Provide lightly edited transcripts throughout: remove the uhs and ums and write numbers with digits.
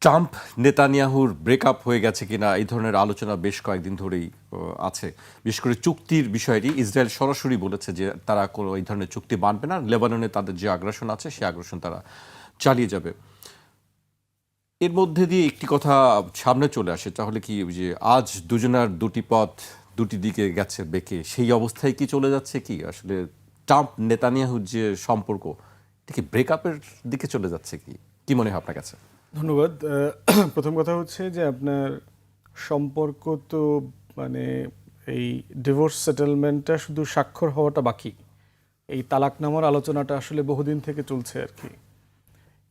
Trump নেতানিয়াহুর breakup হয়ে গেছে কিনা এই ধরনের আলোচনা বেশ কয়েকদিন ধরেই আছে। বিশেষ করে চুক্তির বিষয়টি ইসরায়েল সরাসরি বলেছে যে তারা কোনো এই ধরনের চুক্তি মানবে না, লেবাননে তাদের যে আগ্রাসন আছে সেই আগ্রাসন তারা চালিয়ে যাবে। এর মধ্যে দিয়ে একটি কথা সামনে চলে আসে, তাহলে কি যে আজ দুজনার দুটি পথ দুটি দিকে গেছে বেঁকে, সেই অবস্থায় কি চলে যাচ্ছে কি আসলে ট্রাম্প নেতানিয়াহুর যে সম্পর্ক এটা কি ব্রেকআপের দিকে চলে যাচ্ছে কি কি মনে হয় আপনার কাছে? ধন্যবাদ। প্রথম কথা হচ্ছে যে আপনার সম্পর্ক তো মানে এই ডিভোর্স সেটেলমেন্টটা শুধু স্বাক্ষর হওয়াটা বাকি। এই তালাকনামার আলোচনাটা আসলে বহুদিন থেকে চলছে আর কি।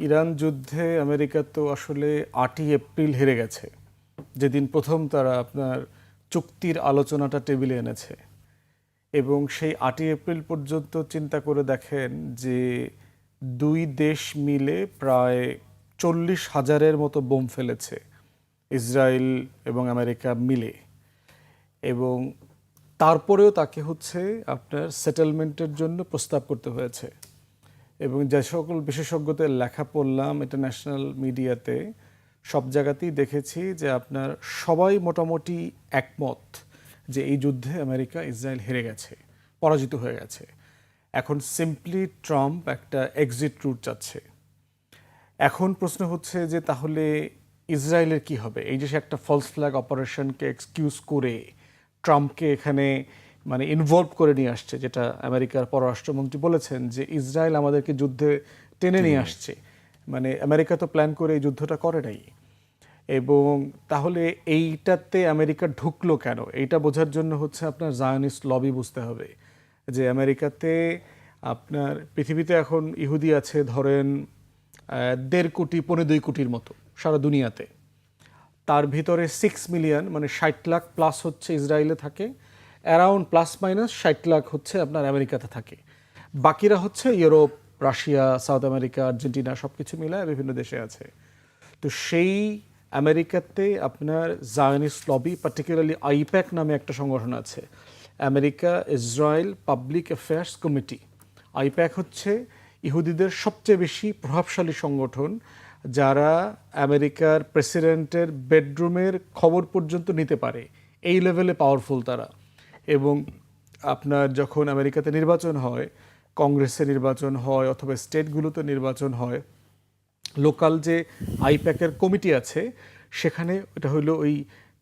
ইরান যুদ্ধে আমেরিকা তো আসলে 8ই এপ্রিল হেরে গেছে, যেদিন প্রথম তারা আপনার চুক্তির আলোচনাটা টেবিলে এনেছে। এবং সেই 8ই এপ্রিল পর্যন্ত চিন্তা করে দেখেন যে দুই দেশ মিলে প্রায় 40,000-এর মতো বোম ফেলেছে ইসরায়েল এবং আমেরিকা মিলে। এবং তারপরেও তাকে হচ্ছে আপনার সেটেলমেন্টের জন্য প্রস্তাব করতে হয়েছে। এবং যে সকল বিশেষজ্ঞদের লেখা পড়লাম ইন্টারন্যাশনাল মিডিয়াতে, সব জায়গাতেই দেখেছি যে আপনার সবাই মোটামুটি একমত যে এই যুদ্ধে আমেরিকা ইসরায়েল হেরে গেছে, পরাজিত হয়ে গেছে। এখন সিম্পলি ট্রাম্প একটা এক্সিট রুট চাচ্ছে। এখন প্রশ্ন হচ্ছে যে তাহলে ইসরায়েলের কি হবে? এই যে সে একটা ফলস ফ্ল্যাগ অপারেশনকে এক্সকিউজ করে ট্রাম্পকে এখানে মানে ইনভলভ করে নিয়ে আসছে, যেটা আমেরিকার পররাষ্ট্রমন্ত্রী বলেছেন যে ইসরায়েল আমাদেরকে যুদ্ধে টেনে নিয়ে আসছে। মানে আমেরিকা তো প্ল্যান করে এই যুদ্ধটা করে নাই। এবং তাহলে এইটাতে আমেরিকা ঢুকলো কেন? এইটা বোঝার জন্য হচ্ছে আপনার জায়নিস্ট লবি বুঝতে হবে যে আমেরিকাতে আপনার পৃথিবীতে এখন ইহুদি আছে ধরেন 1.5 কোটি 2.25 কোটির মতো সারা দুনিয়াতে। তার ভিতরে 6 মিলিয়ন মানে 60 লাখ প্লাস হচ্ছে ইসরায়েলে থাকে, অ্যারাউন্ড প্লাস মাইনাস 60 লাখ হচ্ছে আপনার আমেরিকাতে থাকে। বাকিরা হচ্ছে Europe, Russia, south America, Argentina সব কিছু মিলায় বিভিন্ন দেশে আছে। তো সেই আমেরিকাতে আপনার জায়নিস্ট লবি, পার্টিকুলারলি আইপ্যাক নামে একটা সংগঠন আছে, America Israel public affairs committee. I-PAC হচ্ছে ইহুদিদের সবচেয়ে বেশি প্রভাবশালী সংগঠন, যারা আমেরিকার প্রেসিডেন্টের বেডরুমের খবর পর্যন্ত নিতে পারে, এই লেভেলে পাওয়ারফুল তারা। এবং আপনার যখন আমেরিকাতে নির্বাচন হয়, কংগ্রেসে নির্বাচন হয় অথবা স্টেটগুলোতে নির্বাচন হয়, লোকাল যে আইপ্যাকের কমিটি আছে সেখানে এটা হলো ওই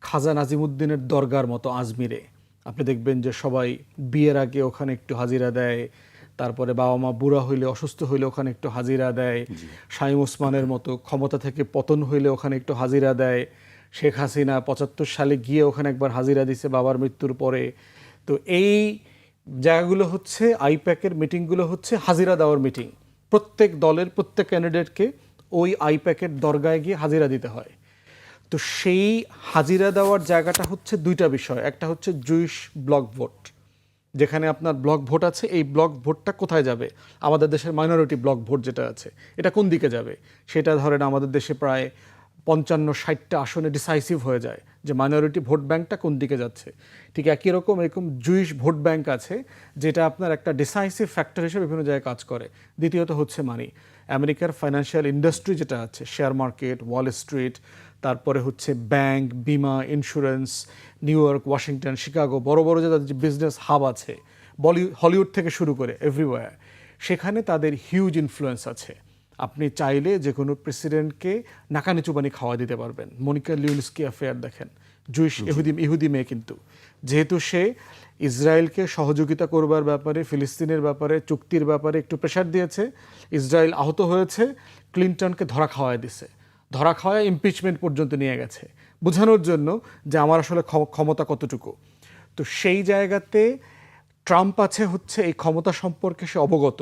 খাজা নাজিমুদ্দিনের দরগার মতো আজমিরে। আপনি দেখবেন যে সবাই বিয়ের আগে ওখানে একটু হাজিরা দেয়, তারপরে বাবা মা বুড়া হইলে অসুস্থ হইলে ওখানে একটু হাজিরা দেয়, শামীম ওসমানের মতো ক্ষমতা থেকে পতন হইলে ওখানে একটু হাজিরা দেয়, শেখ হাসিনা 75 সালে গিয়ে ওখানে একবার হাজিরা দিছে বাবার মৃত্যুর পরে। তো এই জায়গাগুলো হচ্ছে আইপ্যাকের মিটিংগুলো হচ্ছে হাজিরা দেওয়ার মিটিং। প্রত্যেক দলের প্রত্যেক ক্যান্ডিডেটকে ওই আইপ্যাকের দরগায় গিয়ে হাজিরা দিতে হয়। তো সেই হাজিরা দেওয়ার জায়গাটা হচ্ছে দুইটা বিষয়। একটা হচ্ছে জুইশ ব্লক ভোট, যেখানে আপনার ব্লক ভোট আছে। এই ব্লক ভোটটা কোথায় যাবে? আমাদের দেশের মাইনরিটি ব্লক ভোট যেটা আছে, এটা কোন দিকে যাবে? সেটা ধরেন আমাদের দেশে প্রায় 55-60টা আসনে ডিসাইসিভ হয়ে যায় যে মাইনরিটি ভোট ব্যাংকটা কোন দিকে যাচ্ছে। ঠিক একই রকম এরকম জুইশ ভোট ব্যাংক আছে, যেটা আপনার একটা ডিসাইসিভ ফ্যাক্টর হিসেবে বিভিন্ন জায়গায় কাজ করে। দ্বিতীয়ত হচ্ছে মানি, আমেরিকার ফাইন্যান্সিয়াল ইন্ডাস্ট্রি যেটা আছে, শেয়ার মার্কেট, ওয়াল স্ট্রিট, তারপরে হচ্ছে ব্যাংক, বিমা, insurance, new York, Washington, Chicago, বড় বড় যে তাদের যে বিজনেস হাব আছে, হলিউড থেকে শুরু করে এভরিওয়্যার, সেখানে তাদের হিউজ ইনফ্লুয়েন্স আছে। আপনি চাইলে যে কোনো প্রেসিডেন্টকে নাকানি চুবানি খাওয়া দিতে পারবেন। মনিকা লিউনিস্কি অ্যাফেয়ার দেখেন, জুইশ ইহুদি মেয়ে, কিন্তু যেহেতু সে ইসরায়েলকে সহযোগিতা করবার ব্যাপারে, ফিলিস্তিনের ব্যাপারে, চুক্তির ব্যাপারে একটু প্রেশার দিয়েছে, ইসরায়েল আহত হয়েছে, ক্লিনটনকে ধরা খাওয়ায় দিছে, ধরা খাওয়ায় ইমপিচমেন্ট পর্যন্ত নিয়ে গেছে, বোঝানোর জন্য যে আমার আসলে ক্ষমতা কতটুকু। তো সেই জায়গাতে ট্রাম্প আছে হচ্ছে এই ক্ষমতা সম্পর্কে সে অবগত।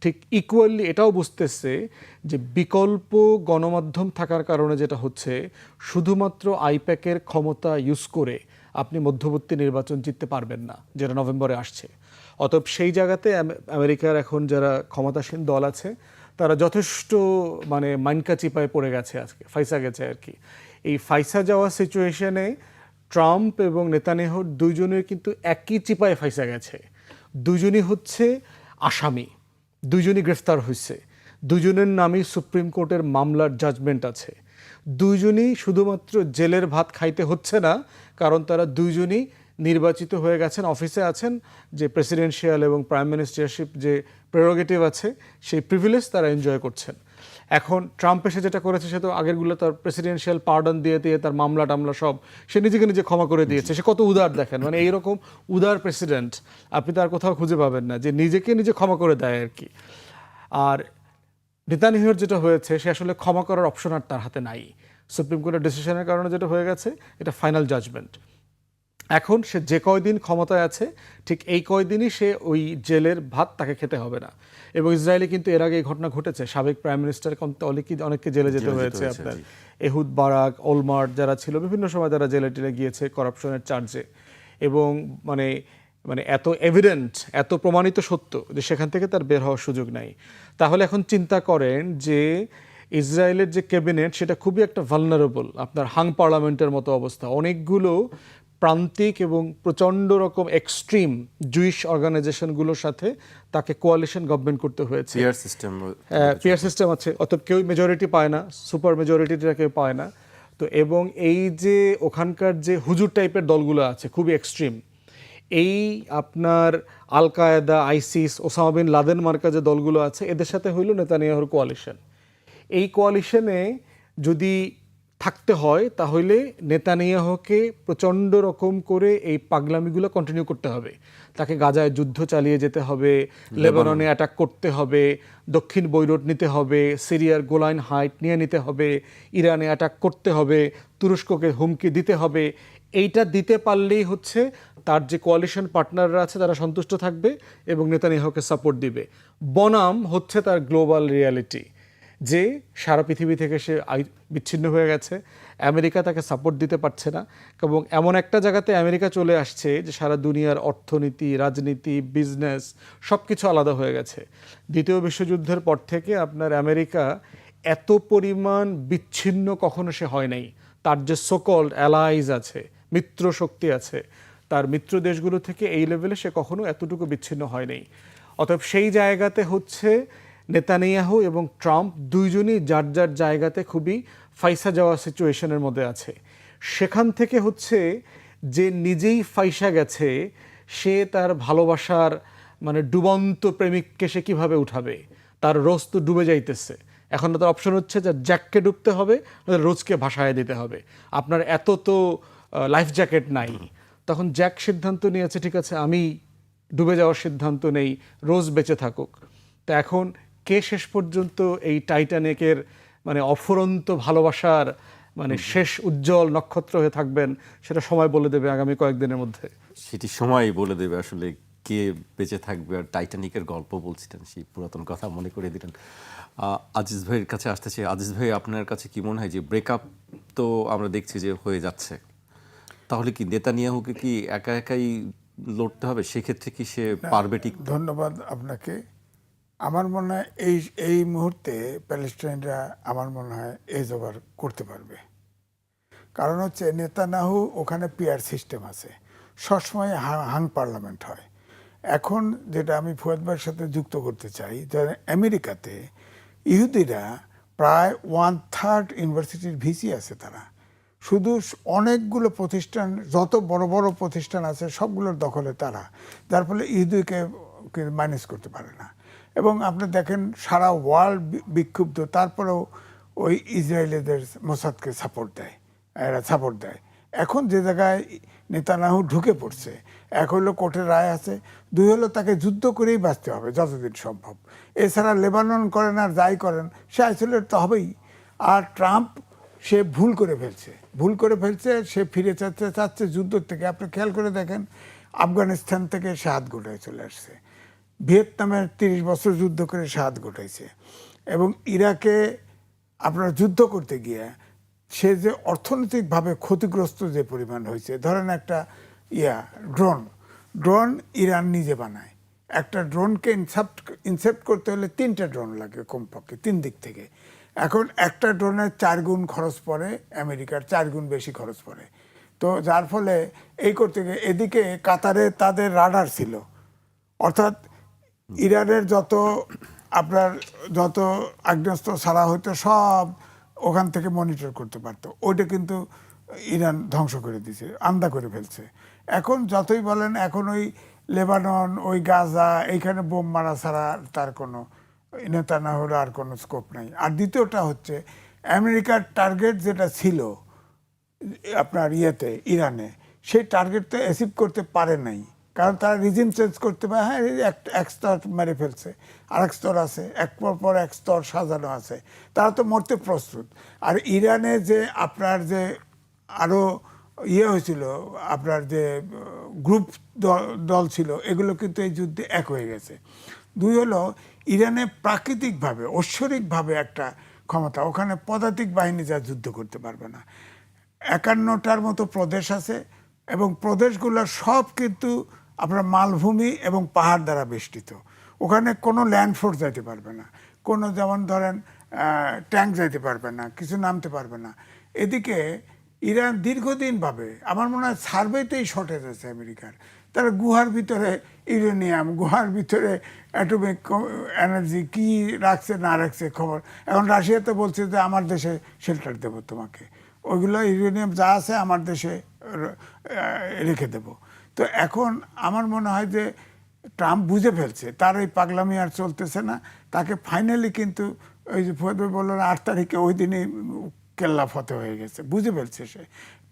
ঠিক ইকুয়ালি এটাও বুঝতেছে যে বিকল্প গণমাধ্যম থাকার কারণে যেটা হচ্ছে, শুধুমাত্র আইপ্যাকের ক্ষমতা ইউজ করে আপনি মধ্যবর্তী নির্বাচন জিততে পারবেন না, যেটা নভেম্বরে আসছে। অতএব সেই জায়গাতে আমেরিকার এখন যারা ক্ষমতাসীন দল আছে, তারা যথেষ্ট মানে মাইনকা চিপায় পড়ে গেছে, আজকে ফাইসা গেছে আর কি। এই ফাইসা যাওয়া সিচুয়েশনে ট্রাম্প এবং নেতানিয়াহুর দুইজনের কিন্তু একই চিপায় ফাইসা গেছে। দুজনই হচ্ছে আসামি, দুজনই গ্রেফতার হয়েছে, দুজনের নামই সুপ্রিম কোর্টের মামলার জাজমেন্ট আছে। দুইজনই শুধুমাত্র জেলের ভাত খাইতে হচ্ছে না, কারণ তারা দুইজনই নির্বাচিত হয়ে গেছেন, অফিসে আছেন, যে প্রেসিডেন্সিয়াল এবং প্রাইম মিনিস্টারশিপ যে প্রেরোগেটিভ আছে সেই প্রিভিলেজ তারা এনজয় করছেন। এখন ট্রাম্প এসে যেটা করেছে সে তো আগেরগুলো তার প্রেসিডেন্সিয়াল পার্ডন দিয়ে দিয়ে তার মামলা টামলা সব সে নিজেকে নিজে ক্ষমা করে দিয়েছে। সে কত উদার দেখেন, মানে এইরকম উদার প্রেসিডেন্ট আপনি তার কোথাও খুঁজে পাবেন না, যে নিজেকে নিজে ক্ষমা করে দেয় আর কি। আর নেতানিয়াহুর যেটা হয়েছে, সে আসলে ক্ষমা করার অপশন আর তার হাতে নাই। সুপ্রিম কোর্টের ডিসিশনের কারণে যেটা হয়ে গেছে এটা ফাইনাল জাজমেন্ট। এখন সে যে কয়দিন ক্ষমতায় আছে ঠিক এই কয়দিনই সে ওই জেলের ভাত তাকে খেতে হবে না। এবং ইসরায়েলে কিন্তু এর আগে এই ঘটনা ঘটেছে, সাবেক প্রাইম মিনিস্টার অনেককে জেলে যেতে হয়েছে। আপনার এহুদ বারাক, ওলমার্ট যারা ছিল বিভিন্ন সময় তারা জেলে টেলে গিয়েছে করাপশনের চার্জে। এবং মানে মানে এত এভিডেন্ট, এত প্রমাণিত সত্য যে সেখান থেকে তার বের হওয়ার সুযোগ নাই। তাহলে এখন চিন্তা করেন যে ইসরায়েলের যে ক্যাবিনেট সেটা খুবই একটা ভালনারেবল, আপনার হাং পার্লামেন্টের মতো অবস্থা। অনেকগুলো প্রান্তিক এবং প্রচণ্ড রকম এক্সট্রিম জুইশ অর্গানাইজেশনগুলোর সাথে তাকে কোয়ালিশন গভর্নমেন্ট করতে হয়েছে। পিয়ার সিস্টেম আছে, অতএব কেউ মেজরিটি পায় না, সুপার মেজরিটিটা কেউ পায় না। তো এবং এই যে ওখানকার যে হুজুর টাইপের দলগুলো আছে খুবই এক্সট্রিম, এই আপনার al Qaeda, ISIS, Osama bin Laden মার্কা যে দলগুলো আছে এদের সাথে হইল নেতানিয়াহুর কোয়ালিশন। এই কোয়ালিশনে যদি থাকতে হয় তাহলে নেতানিয়াহুকে প্রচণ্ড রকম করে এই পাগলামিগুলো কন্টিনিউ করতে হবে। তাকে গাজায় যুদ্ধ চালিয়ে যেতে হবে, লেবাননে অ্যাটাক করতে হবে, দক্ষিণ বৈরুত নিতে হবে, সিরিয়ার গোলান হাইট নিয়ে নিতে হবে, ইরানে অ্যাটাক করতে হবে, তুরস্ককে হুমকি দিতে হবে। এইটা দিতে পারলেই হচ্ছে তার যে কোয়ালিশন পার্টনাররা আছে তারা সন্তুষ্ট থাকবে এবং নেতানিয়াহুকে সাপোর্ট দিবে। বনাম হচ্ছে তার গ্লোবাল রিয়ালিটি, যে সারা পৃথিবী থেকে সে বিচ্ছিন্ন হয়ে গেছে, আমেরিকা তাকে সাপোর্ট দিতে পারছে না, এবং এমন একটা জায়গাতে আমেরিকা চলে আসছে যে সারা দুনিয়ার অর্থনীতি, রাজনীতি, বিজনেস সব কিছু আলাদা হয়ে গেছে। দ্বিতীয় বিশ্বযুদ্ধের পর থেকে আপনার আমেরিকা এত পরিমাণ বিচ্ছিন্ন কখনো সে হয় নাই। তার যে সোকল্ড অ্যালাইজ আছে, মিত্র শক্তি আছে, তার মিত্র দেশগুলো থেকে এই লেভেলে সে কখনো এতটুকু বিচ্ছিন্ন হয় নাই। অতএব সেই জায়গাতে হচ্ছে নেতানিয়াহু এবং ট্রাম্প দুইজনই যার যার জায়গাতে খুবই ফাইসা যাওয়া সিচুয়েশনের মধ্যে আছে। সেখান থেকে হচ্ছে যে নিজেই ফাইসা গেছে, সে তার ভালোবাসার মানে ডুবন্ত প্রেমিককে সে কীভাবে উঠাবে? তার রোজ তো ডুবে যাইতেছে। এখন তার অপশন হচ্ছে যে জ্যাককে ডুবতে হবে, রোজকে ভাসায় দিতে হবে। আপনার এত তো লাইফ জ্যাকেট নাই। তখন জ্যাক সিদ্ধান্ত নিয়েছে, ঠিক আছে আমি ডুবে যাওয়ার সিদ্ধান্ত নেই, রোজ বেঁচে থাকুক। তো এখন কে শেষ পর্যন্ত এই টাইটানিকের মানে অফুরন্ত ভালোবাসার মানে শেষ উজ্জ্বল নক্ষত্র হয়ে থাকবেন সেটা সময় বলে দেবে আগামী কয়েকদিনের মধ্যে। সেটি সময় বলে দেবে আসলে কে বেঁচে থাকবে। আর টাইটানিকের গল্প বলছিলেন, সেই পুরাতন কথা মনে করে দিলেন। আজিজ ভাইয়ের কাছে আসতেছে। আজিজ ভাই, আপনার কাছে কি মনে হয় যে ব্রেকআপ তো আমরা দেখছি যে হয়ে যাচ্ছে, তাহলে কি নেতানিয়াহুকে কি একা একাই লড়তে হবে? সেক্ষেত্রে কি সে পারবে? ঠিক ধন্যবাদ আপনাকে। আমার মনে হয় এই মুহূর্তে প্যালেস্টাইনরা আমার মনে হয় এজ ওভার করতে পারবে। কারণ হচ্ছে নেতানিয়াহু ওখানে পিয়ার সিস্টেম আছে, সবসময় হাং পার্লামেন্ট হয়। এখন যেটা আমি ফুয়াদ ভাইয়ের সাথে যুক্ত করতে চাই, ধরেন আমেরিকাতে ইহুদিরা প্রায় 1/3 ইউনিভার্সিটির ভিসি আছে, তারা শুধু অনেকগুলো প্রতিষ্ঠান, যত বড় বড় প্রতিষ্ঠান আছে সবগুলোর দখলে তারা, যার ফলে ইহুদিকে ম্যানেজ করতে পারে না। এবং আপনি দেখেন সারা ওয়ার্ল্ড বিক্ষুব্ধ, তারপরেও ওই ইসরায়েলিদের মোসাদকে সাপোর্ট দেয়, এরা সাপোর্ট দেয়। এখন যে জায়গায় নেতানিয়াহু ঢুকে পড়ছে, এক হলো কোর্টের রায় আছে, দুই হলো তাকে যুদ্ধ করেই বাঁচতে হবে যতদিন সম্ভব। এছাড়া লেবানন করেন আর যাই করেন সে আইসোলেট তো হবেই। আর ট্রাম্প সে ভুল করে ফেলছে, সে ফিরে চাচ্ছে যুদ্ধ থেকে। আপনি খেয়াল করে দেখেন, আফগানিস্তান থেকে সে হাত গোটায় চলে আসছে, ভিয়েতনামের 30 বছর যুদ্ধ করে সে হাত গোটাইছে, এবং ইরাকে আপনার যুদ্ধ করতে গিয়ে সে যে অর্থনৈতিকভাবে ক্ষতিগ্রস্ত যে পরিমাণ হয়েছে। ধরেন একটা ড্রোন ইরান নিজে বানায়, একটা ড্রোনকে ইনসেপ্ট করতে হলে 3টে ড্রোন লাগে কমপক্ষে 3 দিক থেকে। এখন একটা ড্রোনের 4 গুণ খরচ পড়ে, আমেরিকার 4 গুণ বেশি খরচ পড়ে। তো যার ফলে এই করতে গিয়ে এদিকে কাতারে তাদের রাডার ছিল, অর্থাৎ ইরানের যত আগ্নেয়াস্ত্র ছাড়া হতো সব ওখান থেকে মনিটর করতে পারতো। ওইটা কিন্তু ইরান ধ্বংস করে দিয়েছে, আন্দা করে ফেলছে। এখন যতই বলেন, এখন ওই লেবানন, ওই গাজা, এইখানে বোম মারা ছাড়া তার কোনো নেতানিয়াহুর আর কোনো স্কোপ নাই। আর দ্বিতীয়টা হচ্ছে আমেরিকার টার্গেট যেটা ছিল আপনার ইরানে, সেই টার্গেট তো অ্যাচিভ করতে পারে নাই, কারণ তারা রিজিম চেঞ্জ করতে পারে। হ্যাঁ, এক স্তর মেরে ফেলছে, আরেক স্তর আছে, এক পর এক স্তর সাজানো আছে, তারা তো মরতে প্রস্তুত। আর ইরানে যে আপনার যে আরও হয়েছিল, আপনার যে গ্রুপ দল ছিল, এগুলো কিন্তু এই যুদ্ধে এক হয়ে গেছে। দুই হলো, ইরানে প্রাকৃতিকভাবে ঐশ্বরিকভাবে একটা ক্ষমতা, ওখানে পদাতিক বাহিনী যা যুদ্ধ করতে পারবে না। 51টার মতো প্রদেশ আছে, এবং প্রদেশগুলো সব কিন্তু আপনার মালভূমি এবং পাহাড় দ্বারা বেষ্টিত। ওখানে কোনো ল্যান্ড ফোর্স যাইতে পারবে না, কোনো যেমন ধরেন ট্যাঙ্ক যাইতে পারবে না, কিছু নামতে পারবে না। এদিকে ইরান দীর্ঘদিনভাবে, আমার মনে হয় সার্ভেতেই শর্টেজ আছে আমেরিকার। তারা গুহার ভিতরে ইউরেনিয়াম, গুহার ভিতরে অ্যাটমিক এনার্জি কি রাখছে না রাখছে খবর। এখন রাশিয়াতে বলছে যে আমার দেশে শেল্টার দেবো তোমাকে, ওইগুলো ইউরেনিয়াম যা আছে আমার দেশে রেখে দেব। তো এখন আমার মনে হয় যে ট্রাম্প বুঝে ফেলছে তার এই পাগলামি আর চলতেছে না। তাকে ফাইনালি কিন্তু ওই যে ফুয়াদ ভাই বললেন 8 তারিখে, ওই দিনই কেল্লা ফতে হয়ে গেছে, বুঝে ফেলছে সে।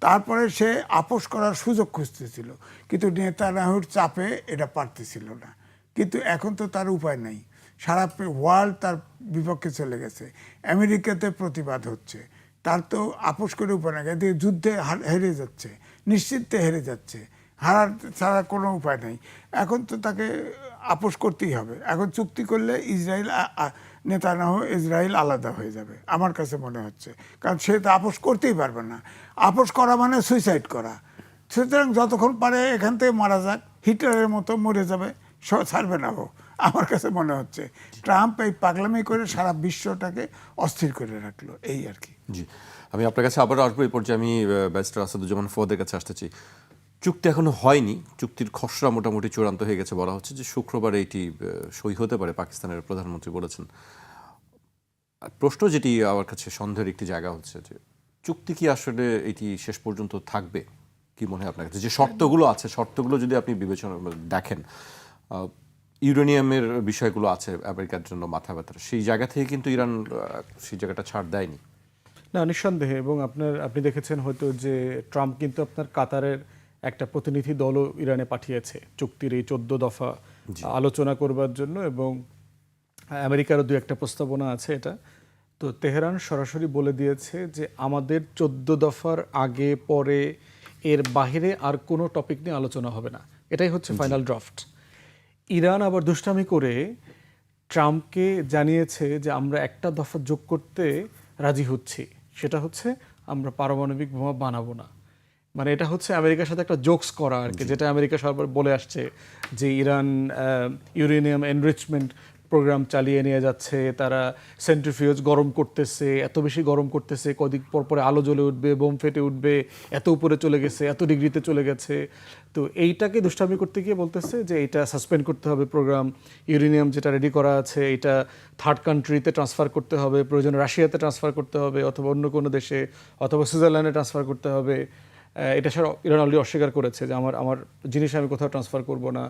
তারপরে সে আপোষ করার সুযোগ খুঁজতেছিল, কিন্তু নেতানিয়াহুর চাপে এটা পারতেছিল না। কিন্তু এখন তো তার উপায় নেই, সারা ওয়ার্ল্ড তার বিপক্ষে চলে গেছে, আমেরিকাতে প্রতিবাদ হচ্ছে, তার তো আপোষ করে উপায় নেই। এদিকে যুদ্ধে হেরে যাচ্ছে, নিশ্চিন্তে হেরে যাচ্ছে, হারার ছাড়া কোনো উপায় নেই। এখন তো তাকে আপোষ করতেই হবে। এখন চুক্তি করলে নেতানিয়াহু ইসরায়েল আলাদা হয়ে যাবে আমার কাছে মনে হচ্ছে, কারণ সে তো আপোষ করতেই পারবে না। আপোষ করা মানে সুইসাইড করা। সুতরাং যতক্ষণ পারে এখান থেকে মারা যাক, হিটলারের মতো মরে যাবে, ছাড়বে না ও, আমার কাছে মনে হচ্ছে। ট্রাম্প এই পাগলামি করে সারা বিশ্বটাকে অস্থির করে রাখলো, এই আর কি। জি, আমি আপনার কাছে আবারও আসবো। এই পর্যায়ে আমি ব্যারিস্টার আসাদুজ্জামান ফুয়াদের কাছে আসতে চাই। চুক্তি এখনো হয়নি, চুক্তির খসড়া মোটামুটি চূড়ান্ত হয়ে গেছে, বলা হচ্ছে যে শুক্রবার এটি সই হতে পারে, পাকিস্তানের প্রধানমন্ত্রী বলেছেন। প্রশ্ন যেটি আমার কাছে সন্দেহের একটি জায়গা হচ্ছে যে চুক্তি কি আসলে এটি শেষ পর্যন্ত থাকবে, কি মনে হয় আপনার কাছে? যে শর্তগুলো আছে, শর্তগুলো যদি আপনি বিবেচনা দেখেন, ইউরেনিয়ামের বিষয়গুলো আছে আমেরিকার জন্য মাথা ব্যথার, সেই জায়গা থেকে কিন্তু ইরান সেই জায়গাটা ছাড় দেয়নি। না, নিঃসন্দেহে। এবং আপনি দেখেছেন হয়তো যে ট্রাম্প কিন্তু আপনার কাতারের একটা প্রতিনিধি দলও ইরানে পাঠিয়েছে চুক্তির এই 14 দফা আলোচনা করবার জন্য, এবং আমেরিকারও 2-1টা প্রস্তাবনা আছে এটা। তো তেহরান সরাসরি বলে দিয়েছে যে আমাদের 14 দফার আগে পরে এর বাহিরে আর কোনো টপিক নিয়ে আলোচনা হবে না, এটাই হচ্ছে ফাইনাল ড্রাফট। ইরান আবার দুষ্টামি করে ট্রাম্পকে জানিয়েছে যে আমরা একটা দফা যোগ করতে রাজি হচ্ছি, সেটা হচ্ছে আমরা পারমাণবিক বোমা বানাবো না। মানে এটা হচ্ছে আমেরিকার সাথে একটা জোকস করা আর কি, যেটা আমেরিকা সরকার বলে আসছে যে ইরান ইউরেনিয়াম এনরিচমেন্ট প্রোগ্রাম চালিয়ে নিয়ে যাচ্ছে, তারা সেন্ট্রিফিউজ গরম করতেছে, এত বেশি গরম করতেছে, কদিক পর পরে আলো জ্বলে উঠবে, বোম ফেটে উঠবে, এত উপরে চলে গেছে, এত ডিগ্রিতে চলে গেছে। তো এইটাকে দুষ্টামি করতে গিয়ে বলতেছে যে এটা সাসপেন্ড করতে হবে প্রোগ্রাম, ইউরেনিয়াম যেটা রেডি করা আছে এটা থার্ড কান্ট্রিতে ট্রান্সফার করতে হবে, প্রয়োজনে রাশিয়াতে ট্রান্সফার করতে হবে, অথবা অন্য কোনো দেশে, অথবা সুইজারল্যান্ডে ট্রান্সফার করতে হবে। এটা ছাড়া ইরান অলরেডি অস্বীকার করেছে যে আমার জিনিস আমি কোথাও ট্রান্সফার করব না।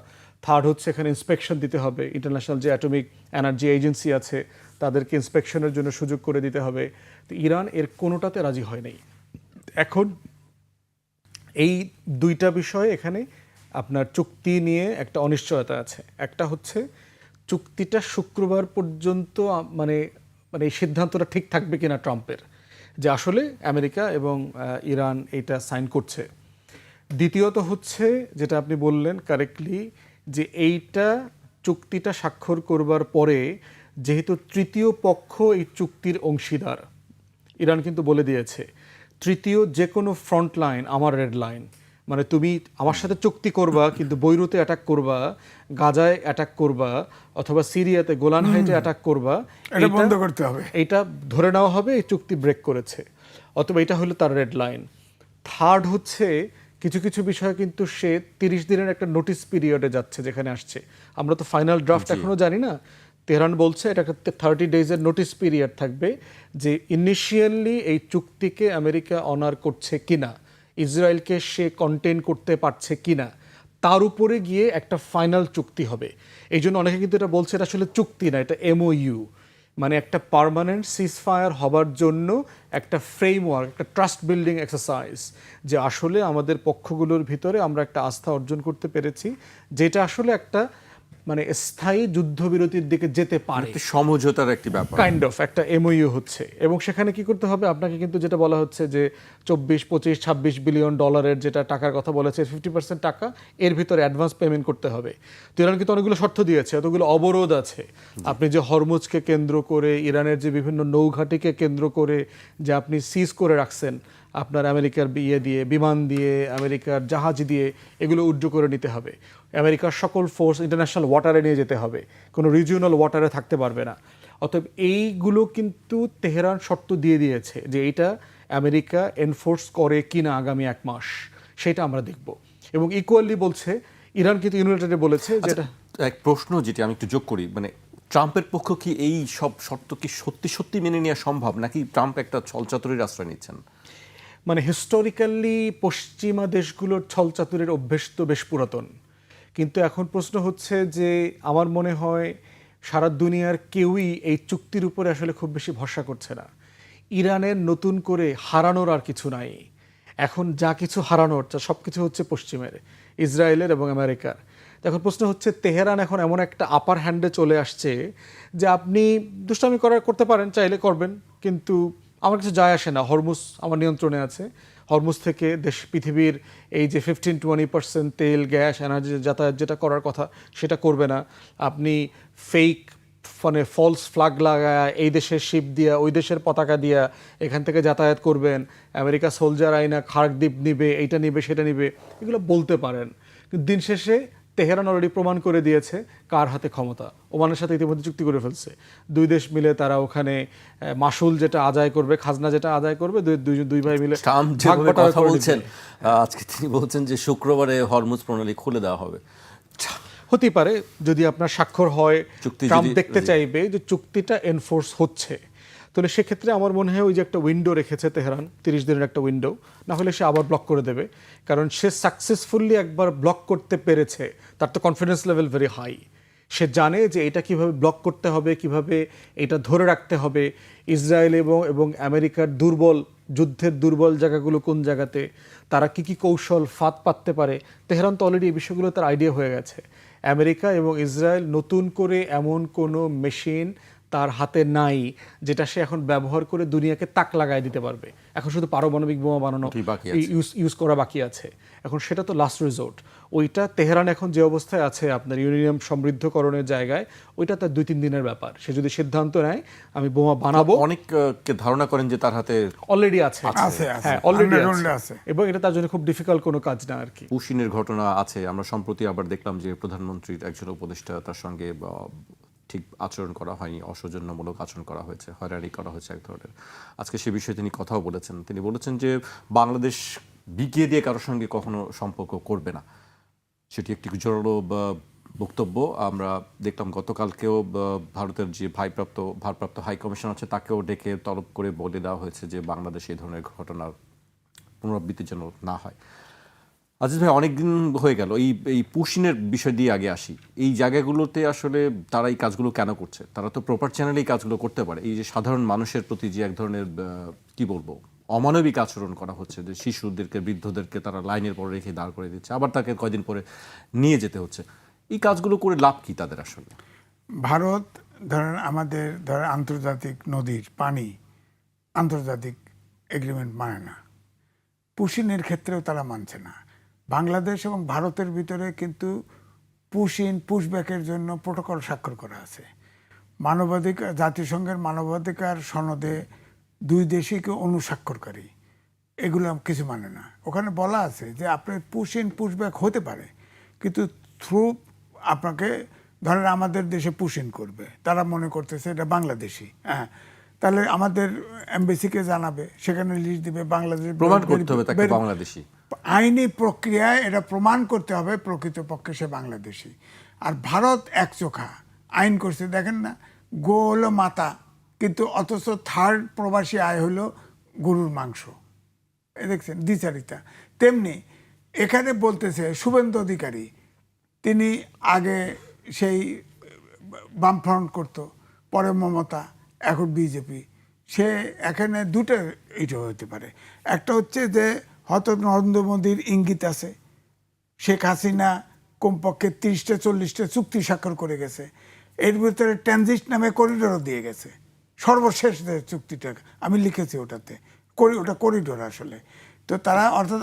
থার্ড হচ্ছে এখানে ইন্সপেকশন দিতে হবে, ইন্টারন্যাশনাল যে অ্যাটমিক এনার্জি এজেন্সি আছে তাদেরকে ইন্সপেকশনের জন্য সুযোগ করে দিতে হবে। তো ইরান এর কোনোটাতে রাজি হয় নাই। এখন এই 2টা বিষয় এখানে আপনার চুক্তি নিয়ে একটা অনিশ্চয়তা আছে। একটা হচ্ছে চুক্তিটা শুক্রবার পর্যন্ত মানে এই সিদ্ধান্তটা ঠিক থাকবে কিনা ট্রাম্পের, যে আসলে আমেরিকা এবং ইরান এইটা সাইন করছে। দ্বিতীয়ত হচ্ছে যেটা আপনি বললেন কারেক্টলি, যে এইটা চুক্তিটা স্বাক্ষর করবার পরে যেহেতু তৃতীয় পক্ষ এই চুক্তির অংশীদার, ইরান কিন্তু বলে দিয়েছে তৃতীয় যে কোনো ফ্রন্ট লাইন আমার রেড লাইন। মানে তুমি আমার সাথে চুক্তি করবা কিন্তু বৈরুতে অ্যাটাক করবা, গাজায় অ্যাটাক করবা, অথবা সিরিয়াতে গোলান হাইটে অ্যাটাক করবা, এটা বন্ধ করতে হবে, এটা ধরে নেওয়া হবে এই চুক্তি ব্রেক করেছে, অথবা এটা হলো তার রেড লাইন। থার্ড হচ্ছে কিছু কিছু বিষয় কিন্তু সে 30 দিনের একটা নোটিস পিরিয়ডে যাচ্ছে, যেখানে আসছে আমরা তো ফাইনাল ড্রাফট এখনো জানি না, তেহরান বলছে এটা একটা 30 ডেজের নোটিস পিরিয়ড থাকবে যে ইনিশিয়ালি এই চুক্তিকে আমেরিকা অনার করছে কিনা, ইসরায়েলকে সে কন্টেন করতে পারছে কিনা, তার উপরে গিয়ে একটা ফাইনাল চুক্তি হবে। এই জন্য অনেকে কিন্তু এটা বলছে এটা আসলে চুক্তি না, এটা MOU, মানে একটা পার্মানেন্ট সিজফায়ার হবার জন্য একটা ফ্রেমওয়ার্ক, একটা ট্রাস্ট বিল্ডিং এক্সারসাইজ, যে আসলে আমাদের পক্ষগুলোর ভিতরে আমরা একটা আস্থা অর্জন করতে পেরেছি, যেটা আসলে একটা মানে স্থায়ী যুদ্ধবিরতির দিকে যেতে পারে, একটি সমঝোতার একটি ব্যাপার। কাইন্ড অফ একটা MOU হচ্ছে। এবং সেখানে কি করতে হবে আপনাকে, কিন্তু যেটা বলা হচ্ছে যে 24, 25, 26 বিলিয়ন ডলারের যেটা টাকার কথা বলেছে, 50% টাকা এর ভিতরে অ্যাডভান্স পেমেন্ট করতে হবে। তো ইরান কিন্তু অনেকগুলো শর্ত দিয়েছে, এতগুলো অবরোধ আছে। আপনি যে হরমুজকে কেন্দ্র করে, ইরানের যে বিভিন্ন নৌঘাটিকে কেন্দ্র করে যে আপনি সিজ করে রাখছেন আপনার আমেরিকার দিয়ে, বিমান দিয়ে, আমেরিকার জাহাজ দিয়ে, এগুলো উজ্জ্ব করে নিতে হবে। আমেরিকার সকল ফোর্স ইন্টারন্যাশনাল ওয়াটারে নিয়ে যেতে হবে, কোনো রিজিওনাল ওয়াটারে থাকতে পারবে না। অতএব এইগুলো কিন্তু তেহরান শর্ত দিয়ে দিয়েছে যে এইটা আমেরিকা এনফোর্স করে কিনা আগামী 1 মাস, সেটা আমরা দেখব। এবং ইকুয়ালি বলছে ইরান কিন্তু ইউনাইটেডে বলেছে যেটা এক প্রশ্ন যেটি আমি একটু যোগ করি, মানে ট্রাম্পের পক্ষ কি এই সব শর্ত কি সত্যি সত্যি মেনে নেওয়া সম্ভব, নাকি ট্রাম্প একটা ছলচাতুরির আশ্রয় নিচ্ছেন? মানে হিস্টোরিক্যালি পশ্চিমা দেশগুলোর ছলচাতুরের অভ্যেস তো বেশ পুরাতন, কিন্তু এখন প্রশ্ন হচ্ছে যে আমার মনে হয় সারা দুনিয়ার কেউই এই চুক্তির উপরে আসলে খুব বেশি ভরসা করছে না। ইরানের নতুন করে হারানোর আর কিছু নাই, এখন যা কিছু হারানোর সব কিছু হচ্ছে পশ্চিমের, ইসরায়েলের এবং আমেরিকার। এখন প্রশ্ন হচ্ছে তেহরান এখন এমন একটা আপার হ্যান্ডে চলে আসছে যে আপনি দুষ্টামি করতে পারেন, চাইলে করবেন, কিন্তু আমার কিছু যায় আসে না, হরমুজ আমার নিয়ন্ত্রণে আছে। হরমুজ থেকে পৃথিবীর এই যে 15-20% তেল, গ্যাস, এনার্জি যাতায়াত যেটা করার কথা সেটা করবে না। আপনি ফেক মানে ফলস ফ্ল্যাগ লাগায় এই দেশের শিপ দিয়া, ওই দেশের পতাকা দিয়া এখান থেকে যাতায়াত করবেন, আমেরিকা সোলজার আইনা খার্কদ্বীপ নিবে, এইটা নিবে সেটা নিবে, এগুলো বলতে পারেন, কিন্তু দিন শেষে তেহরান অলরেডি প্রমাণ করে দিয়েছে কার হাতে ক্ষমতা। ওমানের সাথে ইতিমধ্যে চুক্তি করে ফেলছে, 2 দেশ মিলে তারা ওখানে মাসুল যেটা আদায় করবে, খাজনা যেটা আদায় করবে, দুই ভাই মিলে ট্রাম্প ভাগ যেভাবে বাটোয়ারা কথা করে বলছেন, নিবে। আজকে তিনি বলছেন যে শুক্রবারে হরমুজ প্রণালী খুলে দেওয়া হবে। হতেই পারে যদি আপনার স্বাক্ষর হয়, চুক্তি ট্রাম্প যদি- দেখতে চাইবে যে চুক্তিটা এনফোর্স হচ্ছে, তাহলে সেক্ষেত্রে আমার মনে হয় ওই যে একটা উইন্ডো রেখেছে তেহরান, 30 দিনের একটা উইন্ডো, না হলে সে আবার ব্লক করে দেবে। কারণ সে সাকসেসফুলি একবার ব্লক করতে পেরেছে, তার তো কনফিডেন্স লেভেল ভেরি হাই। সে জানে যে এটা কিভাবে ব্লক করতে হবে, কিভাবে এটা ধরে রাখতে হবে, ইসরায়েল এবং আমেরিকার যুদ্ধের দুর্বল জায়গাগুলো কোন জায়গাতে, তারা কি কৌশল ফাঁদ পাততে পারে। তেহরান তো অলরেডি এই বিষয়গুলো তার আইডিয়া হয়ে গেছে। আমেরিকা এবং ইসরায়েল নতুন করে এমন কোনো মেশিন তার হাতে নাই যেটা সে এখন ব্যবহার করে দুনিয়াকে তাক লাগায় দিতে পারবে। এখন শুধু পারমাণবিক বোমা বানানো কি বাকি আছে? ইউজ করা বাকি আছে। এখন সেটা তো লাস্ট রিসোর্ট। ওইটা তেহরান এখন যে অবস্থায় আছে আপনার ইউরেনিয়াম সমৃদ্ধকরণের জায়গায়, ওইটা তার 2-3 দিনের ব্যাপার। সে যদি সিদ্ধান্ত নেয় আমি বোমা বানাবো, অনেককে ধারণা করেন যে তার হাতে অলরেডি আছে, আছে, হ্যাঁ অলরেডি underground আছে, এবং এটা তার জন্য খুব ডিফিকাল্ট কোনো কাজ না আর কি। পুশিনের ঘটনা আছে। আমরা সম্প্রতি আবার দেখলাম যে প্রধানমন্ত্রীর একজন উপদেষ্টা, তার সঙ্গে ঠিক আচরণ করা হয়নি, অসৌজন্যমূলক আচরণ করা হয়েছে, হয়রানি করা হয়েছে এক ধরনের। আজকে সে বিষয়ে তিনি কথাও বলেছেন। তিনি বলেছেন যে বাংলাদেশ বিকিয়ে দিয়ে কারোর সঙ্গে কখনো সম্পর্ক করবে না। সেটি একটি জোরালো বক্তব্য। আমরা দেখলাম গতকালকেও ভারতের যে ভারপ্রাপ্ত হাই কমিশন আছে তাকেও ডেকে তলব করে বলে দেওয়া হয়েছে যে বাংলাদেশ এই ধরনের ঘটনার পুনরাবৃত্তি যেন না হয়। আজিজ ভাই, অনেকদিন হয়ে গেল এই পুশিনের বিষয় দিয়ে আগে আসি। এই জায়গাগুলোতে আসলে তারা এই কাজগুলো কেন করছে? তারা তো প্রপার চ্যানেলেই কাজগুলো করতে পারে। এই যে সাধারণ মানুষের প্রতি যে এক ধরনের কি বলবো অমানবিক আচরণ করা হচ্ছে, যে শিশুদেরকে, বৃদ্ধদেরকে তারা লাইনের পর রেখে দাঁড় করে দিচ্ছে, আবার তাকে কয়দিন পরে নিয়ে যেতে হচ্ছে, এই কাজগুলো করে লাভ কি তাদের আসলে? ভারত ধরেন আন্তর্জাতিক নদীর পানি আন্তর্জাতিক এগ্রিমেন্ট মানে না, পুশিনের ক্ষেত্রেও তারা মানছে না। বাংলাদেশ এবং ভারতের ভিতরে কিন্তু পুশব্যাকের জন্য প্রোটোকল স্বাক্ষর করা আছে। মানবাধিকার, জাতিসংঘের মানবাধিকার সনদে 2 দেশই অনুস্বাক্ষরকারী, এগুলো কিছু মানে না। ওখানে বলা আছে যে আপনার পুশব্যাক হতে পারে, কিন্তু থ্রু আপনাকে ধরেন আমাদের দেশে পুশিন করবে, তারা মনে করতেছে এটা বাংলাদেশি, হ্যাঁ, তাহলে আমাদের এমবেসিকে জানাবে, সেখানে লিস্ট দিবে, বাংলাদেশ প্রমাণ করতে হবে তাকে বাংলাদেশি। আইনি প্রক্রিয়ায় এটা প্রমাণ করতে হবে প্রকৃতপক্ষে সে বাংলাদেশি। আর ভারত একচোখা, আইন করছে, দেখেন না, গো হলো মাতা, কিন্তু অথচ থার্ড প্রবাসী আয় হলো গরুর মাংস। দেখছেন দ্বিচারিতা। তেমনি এখানে বলতেছে শুভেন্দু অধিকারী, তিনি আগে সেই বামফ্রন্ট করতো, পরে মমতা, এখন বিজেপি। সে এখানে দুটো এটা হতে পারে। একটা হচ্ছে যে হয়তো নরেন্দ্র মোদীর ইঙ্গিত আছে, শেখ হাসিনা কমপক্ষে 30-40টা চুক্তি স্বাক্ষর করে গেছে, এর ভিতরে ট্রানজিট নামে করিডোরও দিয়ে গেছে, সর্বশেষ যে চুক্তিটা আমি লিখেছি ওটাতে, ওটা করিডোর আসলে। তো তারা অর্থাৎ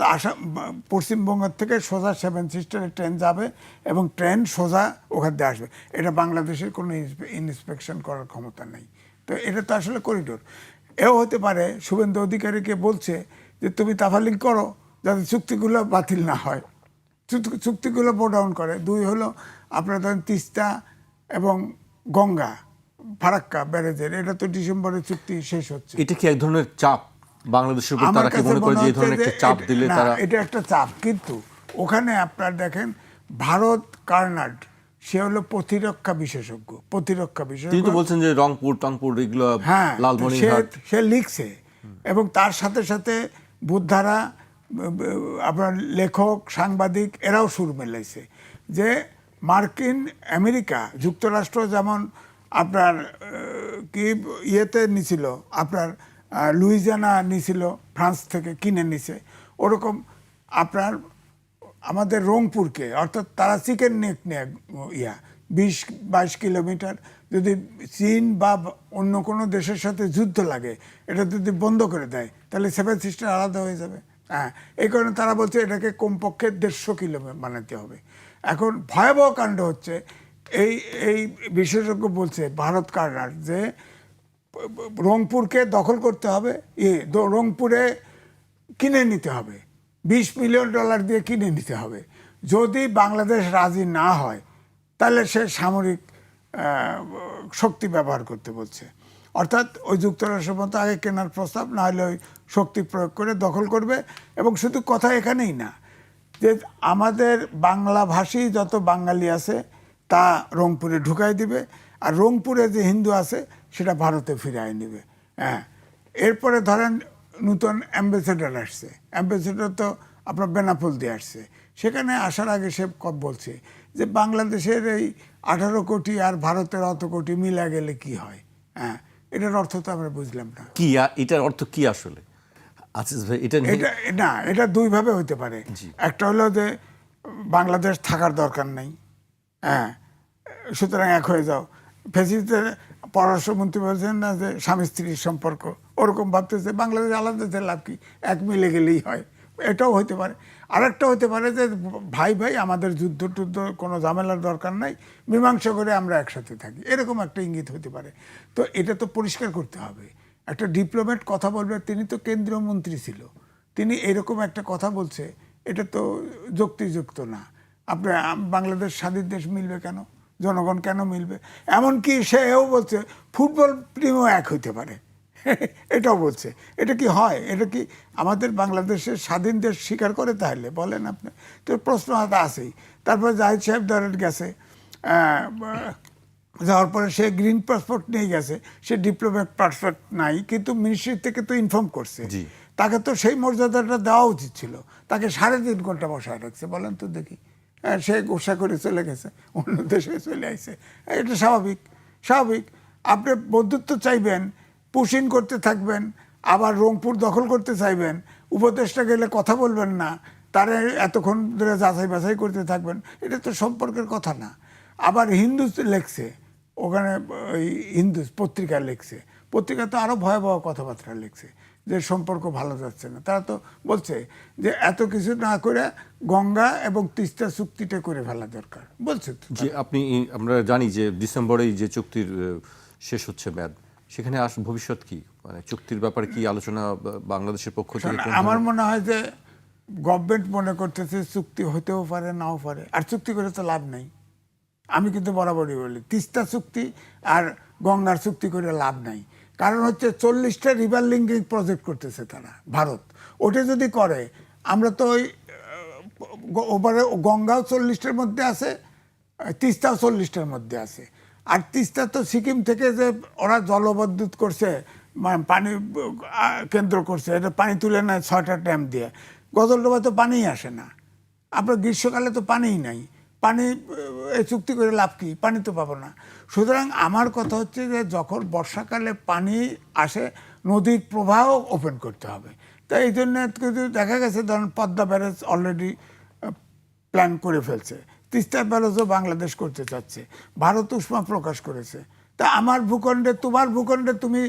পশ্চিমবঙ্গের থেকে সোজা 7 সিস্টারে ট্রেন যাবে এবং ট্রেন সোজা ওখান দিয়ে আসবে। এটা বাংলাদেশের কোনো ইন্সপেকশন করার ক্ষমতা নেই। তো এটা তো আসলে করিডোর। এও হতে পারে শুভেন্দু অধিকারীকে বলছে যে তুমি তাফালিং করো যাতে চুক্তিগুলো বাতিল না হয়, চুক্তিগুলো বোর্ড ডাউন করে। 2 হলো আপনার ধরেন তিস্তা এবং গঙ্গা ফারাক্কা ব্যারেজের, এটা তো ডিসেম্বরে চুক্তি শেষ হচ্ছে। এটা কি এক ধরনের চাপ বাংলাদেশের উপর? তারা কি মনে করে যে এই ধরনের একটা চাপ দিলে তারা? এটা একটা চাপ, কিন্তু ওখানে আপনার দেখেন ভারত কার্নাড, সে হলো প্রতিরক্ষা বিশেষজ্ঞ, তিনি তো বলছেন যে রংপুর টংপুর এগুলো, হ্যাঁ, লালমনিরহাট সে লিখছে। এবং তার সাথে সাথে বুদ্ধারা, আপনার লেখক, সাংবাদিক, এরাও সুর মেলাইছে যে মার্কিন আমেরিকা যুক্তরাষ্ট্র যেমন আপনার কি ইয়েতে নিছিল, আপনার লুইজিয়ানা নিছিল, ফ্রান্স থেকে কিনে নিছে, ওরকম আপনার আমাদের রংপুরকে, অর্থাৎ তারা চিকেন নেক নিয়ে 20-22 কিলোমিটার যদি চীন বা অন্য কোনো দেশের সাথে যুদ্ধ লাগে, এটা যদি বন্ধ করে দেয় তাহলে 7 সিস্টার আলাদা হয়ে যাবে। হ্যাঁ, এই কারণে তারা বলছে এটাকে কমপক্ষে 150 কিলোমিটার বানাতে হবে। এখন ভয়াবহ কাণ্ড হচ্ছে, এই বিশেষজ্ঞ বলছে ভারত কার্নার যে রংপুরকে দখল করতে হবে, রংপুরে কিনে নিতে হবে, $20 মিলিয়ন দিয়ে কিনে নিতে হবে। যদি বাংলাদেশ রাজি না হয় তাহলে সে সামরিক শক্তি ব্যবহার করতে বলছে। অর্থাৎ ওই যুক্তরাষ্ট্রের মতো আগে কেনার প্রস্তাব, না হলে ওই শক্তি প্রয়োগ করে দখল করবে। এবং শুধু কথা এখানেই না, যে আমাদের বাংলাভাষী যত বাঙালি আছে তা রংপুরে ঢুকাই দিবে, আর রংপুরে যে হিন্দু আছে সেটা ভারতে ফিরিয়ে নেবে। হ্যাঁ, এরপরে ধরেন নতুন অ্যাম্বাসেডার আসছে, অ্যাম্বাসেডার তো আপনার বেনাপোল দিয়ে আসছে। সেখানে আসার আগে সে বলছে যে বাংলাদেশের এই 18 কোটি আর ভারতের অত কোটি মিলা গেলে কি হয়। হ্যাঁ, এটার অর্থ তো আমরা বুঝলাম না। কি এটার অর্থ কি আসলে আজিজ ভাই? এটা না, এটা 2 ভাবে হইতে পারে। একটা হলো যে বাংলাদেশ থাকার দরকার নাই, হ্যাঁ, সুতরাং এক হয়ে যাও। ফেসিলিটিতে পররাষ্ট্রমন্ত্রী বলছেন না যে স্বামী স্ত্রীর সম্পর্ক, ওরকম ভাবতেছে বাংলাদেশ আলাদা লাভ কি, এক মিলে গেলেই হয়, এটাও হতে পারে। আরেকটা হতে পারে যে ভাই ভাই আমাদের যুদ্ধ টুদ্ধ কোনো ঝামেলার দরকার নাই, মীমাংসা করে আমরা একসাথে থাকি, এরকম একটা ইঙ্গিত হতে পারে। তো এটা তো পরিষ্কার করতে হবে। একটা ডিপ্লোম্যাট কথা বলবে, তিনি তো কেন্দ্রীয় মন্ত্রী ছিল, তিনি এরকম একটা কথা বলছে, এটা তো যুক্তিযুক্ত না। আপনার বাংলাদেশ স্বাধীন দেশ মিলবে কেন, জনগণ কেন মিলবে? এমনকি সেও বলছে ফুটবল প্রেমও এক হইতে পারে, এটাও বলছে। এটা কি হয়? এটা কি আমাদের বাংলাদেশের স্বাধীন দেশ স্বীকার করে? তাহলে বলেন আপনি, তো প্রশ্ন হাতে আসেই। তারপরে জাহিদ সাহেব ধরেন গেছে, যাওয়ার পরে সে গ্রিন পাসপোর্ট নিয়ে গেছে, সে ডিপ্লোম্যাট পাসপোর্ট নাই, কিন্তু মিনিস্ট্রি থেকে তো ইনফর্ম করছে, তাকে তো সেই মর্যাদাটা দেওয়া উচিত ছিল। তাকে 3.5 ঘন্টা বসায় রাখছে, বলেন তো দেখি। সে গোসা করে চলে গেছে, অন্য দেশে চলে আসছে। এটা স্বাভাবিক। আপনি বন্ধুত্ব চাইবেন, পুশিং করতে থাকবেন, আবার রংপুর দখল করতে চাইবেন, উপদেষ্টা গেলে কথা বলবেন না, তারা এতক্ষণ ধরে যাচাই বাছাই করতে থাকবেন, এটা তো সম্পর্কের কথা না। আবার হিন্দু লেখছে ওখানে, ওই হিন্দু পত্রিকা লেখছে, পত্রিকা তো আরও ভয়াবহ কথাবার্তা লিখছে যে সম্পর্ক ভালো যাচ্ছে না। তারা তো বলছে যে এত কিছু না করে গঙ্গা এবং তিস্তা চুক্তিটা করে ফেলা দরকার বলছে। যে আমরা জানি যে ডিসেম্বরেই যে চুক্তির শেষ হচ্ছে মেয়াদ, সেখানে ভবিষ্যৎ কি, মানে চুক্তির ব্যাপারে কি আলোচনা বাংলাদেশের পক্ষ থেকে? আমার মনে হয় যে গভর্নমেন্ট মনে করতেছে চুক্তি হতেও পারে, নাও পারে, আর চুক্তি করে তো লাভ নেই। আমি কিন্তু বরাবরই বলি তিস্তা চুক্তি আর গঙ্গার চুক্তি করে লাভ নাই। কারণ হচ্ছে 40টা রিভার লিঙ্কিং প্রজেক্ট করতেছে তারা, ভারত। ওটা যদি করে, আমরা তো ওই ওভারে গঙ্গাও 40টার মধ্যে আছে, তিস্তাও 40টার মধ্যে আছে। আর তিস্তা তো সিকিম থেকে যে ওরা জলবিদ্যুৎ করছে, পানি কেন্দ্র করছে, এটা পানি তুলে নেয় 6টা ড্যাম দিয়ে। গজলডোবায় তো পানিই আসে না, আপনার গ্রীষ্মকালে তো পানিই নাই, পানি এই চুক্তি করে লাভ কি, পানি তো পাবো না। সুতরাং আমার কথা হচ্ছে যে যখন বর্ষাকালে পানি আসে নদীর প্রবাহ ওপেন করতে হবে। তাই এই জন্য কিন্তু দেখা গেছে ধরেন পদ্মা ব্যারেজ অলরেডি প্ল্যান করে ফেলছে, তিস্তা ব্যারেজও বাংলাদেশ করতে চাচ্ছে, ভারত উষ্মা প্রকাশ করেছে। তা আমার ভূখণ্ডে, তোমার ভূখণ্ডে তুমি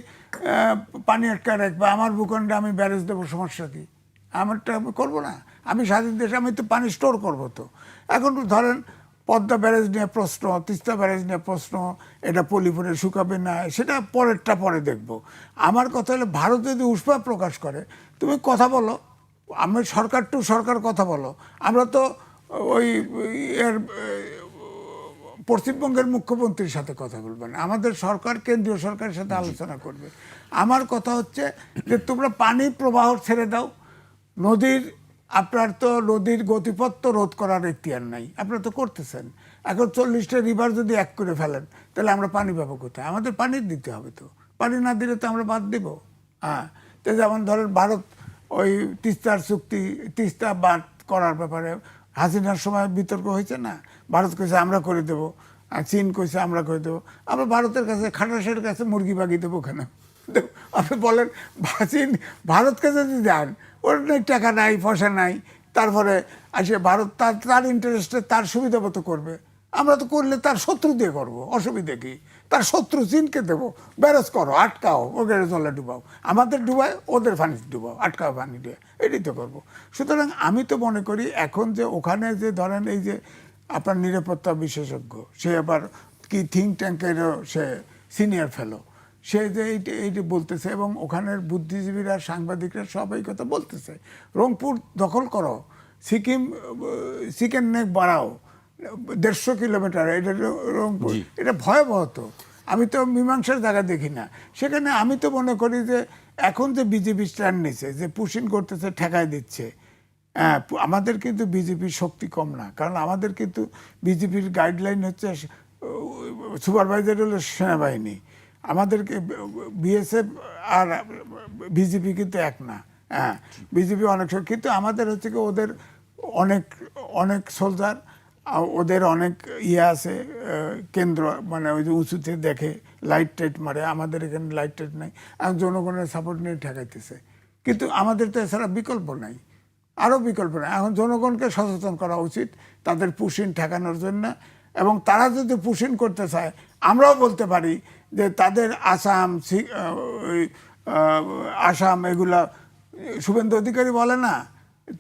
পানি আটকায় রাখবে, আমার ভূখণ্ডে আমি ব্যারেজ দেবো, সমস্যা কি? আমারটা আমি করবো না? আমি স্বাধীন দেশে আমি তো পানি স্টোর করবো। তো এখন ধরেন পদ্মা ব্যারেজ নিয়ে প্রশ্ন, তিস্তা ব্যারেজ নিয়ে প্রশ্ন, এটা পলিপুরে শুকাবে না, সেটা পরেরটা পরে দেখব। আমার কথা হলো ভারত যদি উষ্মা প্রকাশ করে, তুমি কথা বলো, আমি সরকার টু সরকার কথা বলো। আমরা তো ওই এর পশ্চিমবঙ্গের মুখ্যমন্ত্রীর সাথে কথা বলবেন, আমাদের সরকার কেন্দ্রীয় সরকারের সাথে আলোচনা করবে। আমার কথা হচ্ছে যে তোমরা পানি প্রবাহ ছেড়ে দাও, নদীর আপনার তো নদীর গতিপথ তো রোধ করার এখতিয়ার নাই, আপনারা তো করতেছেন। এখন 40টা রিভার যদি এক করে ফেলেন তাহলে আমরা পানি পাবো কোথায়? আমাদের পানি দিতে হবে, তো পানি না দিলে তো আমরা বাদ দিব। হ্যাঁ, তো যেমন ধরেন ভারত ওই তিস্তার চুক্তি, তিস্তা বাদ করার ব্যাপারে হাসিনার সময় বিতর্ক হয়েছে না, ভারত কইছে আমরা করে দেবো, আর চীন কইছে আমরা করে দেবো। আমরা ভারতের কাছে, খাটাসের কাছে মুরগি বাগিয়ে দেবো কেন? আপনি বলেন, চীন ভারতকে যদি দেন, ওর নেই টাকা নাই, পয়সা নাই, তারপরে আসে ভারত তার ইন্টারেস্টে তার সুবিধা মতো করবে। আমরা তো করলে তার শত্রু দিয়ে করবো, অসুবিধে কি? তার শত্রু চীনকে দেবো, ব্যারেজ করো, আটকাও, ওদের জলে ডুবাও, আমাদের ডুবায় ওদের পানি ডুবাও, আটকাও পানি দিয়ে, এটাই তো করবো। সুতরাং আমি তো মনে করি এখন যে ওখানে যে ধরেন এই যে আপনার নিরাপত্তা বিশেষজ্ঞ, সে আবার কি থিঙ্ক ট্যাঙ্কেরও সে সিনিয়র ফেলো, সে যে এইটি বলতেছে, এবং ওখানের বুদ্ধিজীবীরা, সাংবাদিকরা সবাই কথা বলতেছে, রংপুর দখল করো, চিকেন নেক বাড়াও 150 কিলোমিটার, এটা রংপুর, এটা ভয়াবহ। তো আমি তো মীমাংসার জায়গা দেখি না সেখানে। আমি তো মনে করি যে এখন যে বিজেপি স্ট্যান্ড নিচ্ছে, যে পুশিং করতেছে, ঠেকায় দিচ্ছে, আমাদের কিন্তু বিজেপির শক্তি কম না, কারণ আমাদের কিন্তু বিজেপির গাইডলাইন হচ্ছে সুপারভাইজার হলো সেনাবাহিনী, আমাদেরকে বিএসএফ আর বিজেপি কিন্তু এক না। হ্যাঁ, বিজেপি অনেক, কিন্তু আমাদের হচ্ছে কি ওদের অনেক অনেক সোলজার, ওদের অনেক ইয়ে আছে, কেন্দ্র, মানে ওই যে উঁচুতে দেখে লাইট টাইট মারে, আমাদের এখানে লাইট টাইট নাই, আর জনগণের সাপোর্ট নিয়ে ঠেকাইতেছে। কিন্তু আমাদের তো এছাড়া বিকল্প নাই, আরও বিকল্প নাই। এখন জনগণকে সচেতন করা উচিত তাদের পুশিন ঠেকানোর জন্য, এবং তারা যদি পুশিন করতে চায়, আমরাও বলতে পারি যে তাদের আসাম এগুলা, শুভেন্দু অধিকারী বলে না,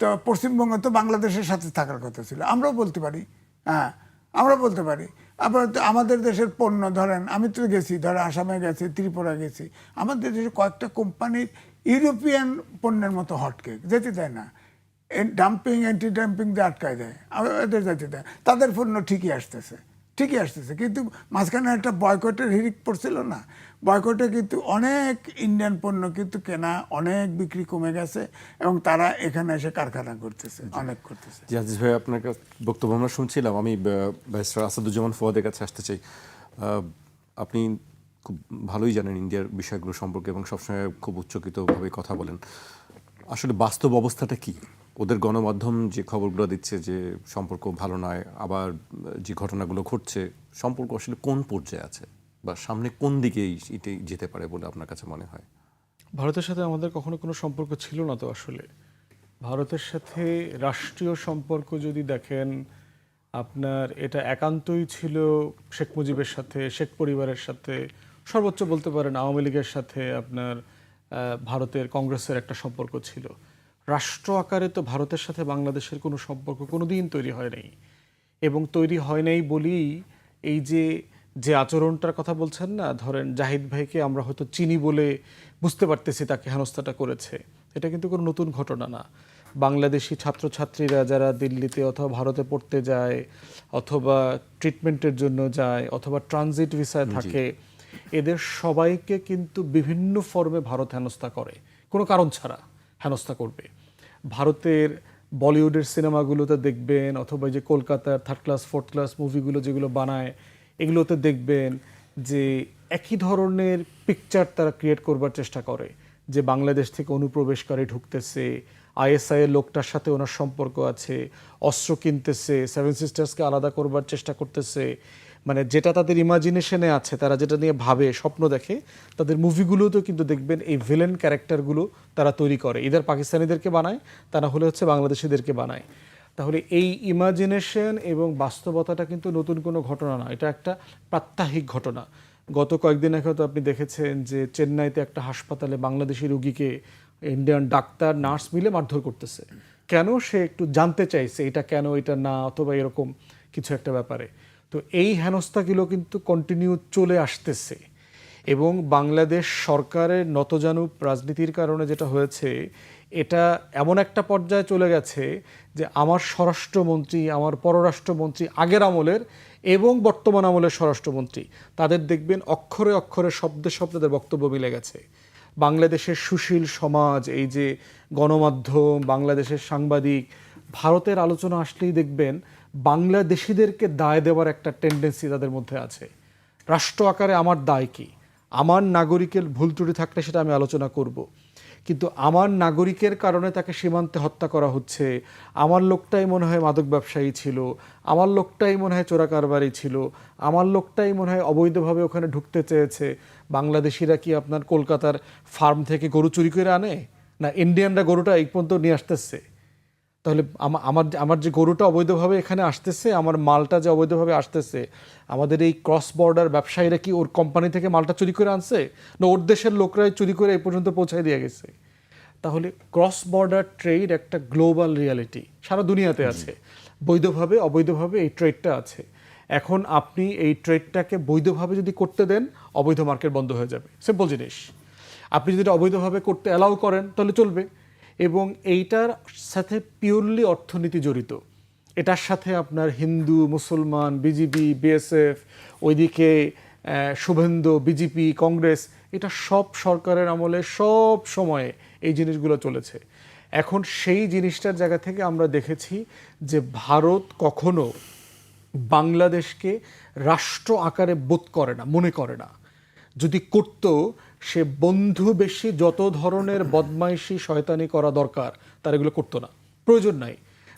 তো পশ্চিমবঙ্গ তো বাংলাদেশের সাথে থাকার কথা ছিল, আমরাও বলতে পারি। হ্যাঁ, আমরা বলতে পারি। আবার আমাদের দেশের পণ্য ধরেন, আমি তো গেছি, ধরেন আসামে গেছি, ত্রিপুরা গেছি, আমাদের দেশে কয়েকটা কোম্পানির ইউরোপিয়ান পণ্যের মতো হটকেক যেতে দেয় না, ডাম্পিং, অ্যান্টি ডাম্পিং দিয়ে আটকায় দেয়, এদের যেতে দেয়, তাদের পণ্য ঠিকই আসতেছে, কিন্তু মাঝখানে একটা বয়কটের হিড়িক পড়ছিল না, বয়কটে কিন্তু অনেক ইন্ডিয়ান পণ্য কিন্তু কেনা, অনেক বিক্রি কমে গেছে, এবং তারা এখানে এসে কারখানা করতেছে, অনেক করতেছে। জি আজিজ ভাই, আপনার বক্তব্য আমরা শুনছিলাম। আমি ব্যারিস্টার আসাদুজ্জামান ফুয়াদের কাছে আসতে চাই। আপনি খুব ভালোই জানেন ইন্ডিয়ার বিষয়গুলো সম্পর্কে, এবং সবসময় খুব উচ্চকিতভাবে কথা বলেন। আসলে বাস্তব অবস্থাটা কি? ওদের গণমাধ্যম যে খবরগুলো দিচ্ছে যে সম্পর্ক ভালো নয়, আবার যে ঘটনাগুলো ঘটছে, সম্পর্ক আসলে কোন পর্যায়ে আছে, বা সামনে কোন দিকে এটাই যেতে পারে বলে আপনার কাছে মনে হয়? ভারতের সাথে আমাদের কখনো কোনো সম্পর্ক ছিল না। তো আসলে ভারতের সাথে রাষ্ট্রীয় সম্পর্ক যদি দেখেন, আপনার এটা একান্তই ছিল শেখ মুজিবের সাথে, শেখ পরিবারের সাথে, সর্বোচ্চ বলতে পারেন আওয়ামী লীগের সাথে আপনার ভারতের কংগ্রেসের একটা সম্পর্ক ছিল। রাষ্ট্র আকারে তো ভারতের সাথে বাংলাদেশের কোনো সম্পর্ক কোনোদিন তৈরি হয় নাই, এবং তৈরি হয় নাই বলেই এই যে আচরণটার কথা বলছেন না, ধরেন জাহিদ ভাইকে আমরা হয়তো চিনি বলে বুঝতে পারতেছি তাকে হেনস্থাটা করেছে, এটা কিন্তু কোনো নতুন ঘটনা না। বাংলাদেশি ছাত্রছাত্রীরা যারা দিল্লিতে অথবা ভারতে পড়তে যায়, অথবা ট্রিটমেন্টের জন্য যায়, অথবা ট্রানজিট ভিসায় থাকে, এদের সবাইকে কিন্তু বিভিন্ন ফর্মে ভারত হেনস্থা করে, কোনো কারণ ছাড়া হেনস্থা করবে। ভারতের বলিউডের সিনেমাগুলোতে দেখবেন, অথবা যে কলকাতার থার্ড ক্লাস ফোর্থ ক্লাস মুভিগুলো যেগুলো বানায়, এগুলোতে দেখবেন যে একই ধরনের পিকচার তারা ক্রিয়েট করবার চেষ্টা করে, যে বাংলাদেশ থেকে অনুপ্রবেশকারী ঢুকতেছে, আইএসআই এর লোকটার সাথে ওনার সম্পর্ক আছে, অস্ত্র কিনতেছে, সেভেন সিস্টার্সকে আলাদা করবার চেষ্টা করতেছে। মানে যেটা তাদের ইমাজিনেশনে আছে, তারা যেটা নিয়ে ভাবে, স্বপ্ন দেখে, তাদের মুভিগুলোতেও কিন্তু দেখবেন এই ভিলেন ক্যারেক্টারগুলো তারা তৈরি করে। ইদার পাকিস্তানিদেরকে বানায়, তা না হলে হচ্ছে বাংলাদেশিদেরকে বানায়। তাহলে এই ইমাজিনেশন এবং বাস্তবতাটা কিন্তু নতুন কোনো ঘটনা না, এটা একটা প্রাত্যহিক ঘটনা। গত কয়েকদিন আগে তো আপনি দেখেছেন যে চেন্নাইতে একটা হাসপাতালে বাংলাদেশি রুগীকে ইন্ডিয়ান ডাক্তার নার্স মিলে মারধর করতেছে। কেন? সে একটু জানতে চাইছে এটা কেন, এটা না, অথবা এরকম কিছু একটা ব্যাপারে। তো এই হেনস্থাগুলো কিন্তু কন্টিনিউ চলে আসতেছে, এবং বাংলাদেশ সরকারের নতজানুপ রাজনীতির কারণে যেটা হয়েছে, এটা এমন একটা পর্যায়ে চলে গেছে যে আমার স্বরাষ্ট্রমন্ত্রী, আমার পররাষ্ট্রমন্ত্রী, আগের আমলের এবং বর্তমান আমলের স্বরাষ্ট্রমন্ত্রী, তাদের দেখবেন অক্ষরে অক্ষরে শব্দে শব্দে তাদের বক্তব্য মিলে গেছে। বাংলাদেশের সুশীল সমাজ, এই যে গণমাধ্যম, বাংলাদেশের সাংবাদিক, ভারতের আলোচনা আসলেই দেখবেন বাংলাদেশিদেরকে দায় দেওয়ার একটা টেন্ডেন্সি তাদের মধ্যে আছে। রাষ্ট্র আকারে আমার দায় কি? আমার নাগরিকের ভুল ত্রুটি থাকলে সেটা আমি আলোচনা করব, কিন্তু আমার নাগরিকের কারণে তাকে সীমান্তে হত্যা করা হচ্ছে, আমার লোকটাই মনে হয় মাদক ব্যবসায়ী ছিল, আমার লোকটাই মনে হয় চোরাকারবারি ছিল, আমার লোকটাই মনে হয় অবৈধভাবে ওখানে ঢুকতে চেয়েছে। বাংলাদেশিরা কি আপনার কলকাতার ফার্ম থেকে গরু চুরি করে আনে, না ইন্ডিয়ানরা গরুটা এই পর্যন্ত নিয়ে আসতেছে? তাহলে আমার যে গরুটা অবৈধভাবে এখানে আসতেছে, আমার মালটা যে অবৈধভাবে আসতেছে, আমাদের এই ক্রস বর্ডার ব্যবসায়ীরা কি ওর কোম্পানি থেকে মালটা চুরি করে আনছে, না ওর দেশের লোকরাই চুরি করে এই পর্যন্ত পৌঁছায় দিয়ে গেছে? তাহলে ক্রস বর্ডার ট্রেড একটা গ্লোবাল রিয়ালিটি, সারা দুনিয়াতে আছে। বৈধভাবে অবৈধভাবে এই ট্রেডটা আছে। এখন আপনি এই ট্রেডটাকে বৈধভাবে যদি করতে দেন, অবৈধ মার্কেট বন্ধ হয়ে যাবে। সিম্পল জিনিস। আপনি যদি এটা অবৈধভাবে করতে অ্যালাউ করেন, তাহলে চলবে। এবং এইটার সাথে পিওরলি অর্থনীতি জড়িত। এটার সাথে আপনার হিন্দু, মুসলমান, বিজিবি, বিএসএফ, ওইদিকে শুভেন্দু, বিজেপি, কংগ্রেস, এটা সব সরকারের আমলে সব সময়ে এই জিনিসগুলো চলেছে। এখন সেই জিনিসটার জায়গা থেকে আমরা দেখেছি যে ভারত কখনো বাংলাদেশকে রাষ্ট্র আকারে বোধ করে না, মনে করে না। যদি করত, সে বন্ধু বেশি যত ধরনের বদমাইশি শয়তানি করা দরকার তার এগুলো করতো না, প্রয়োজন নাই।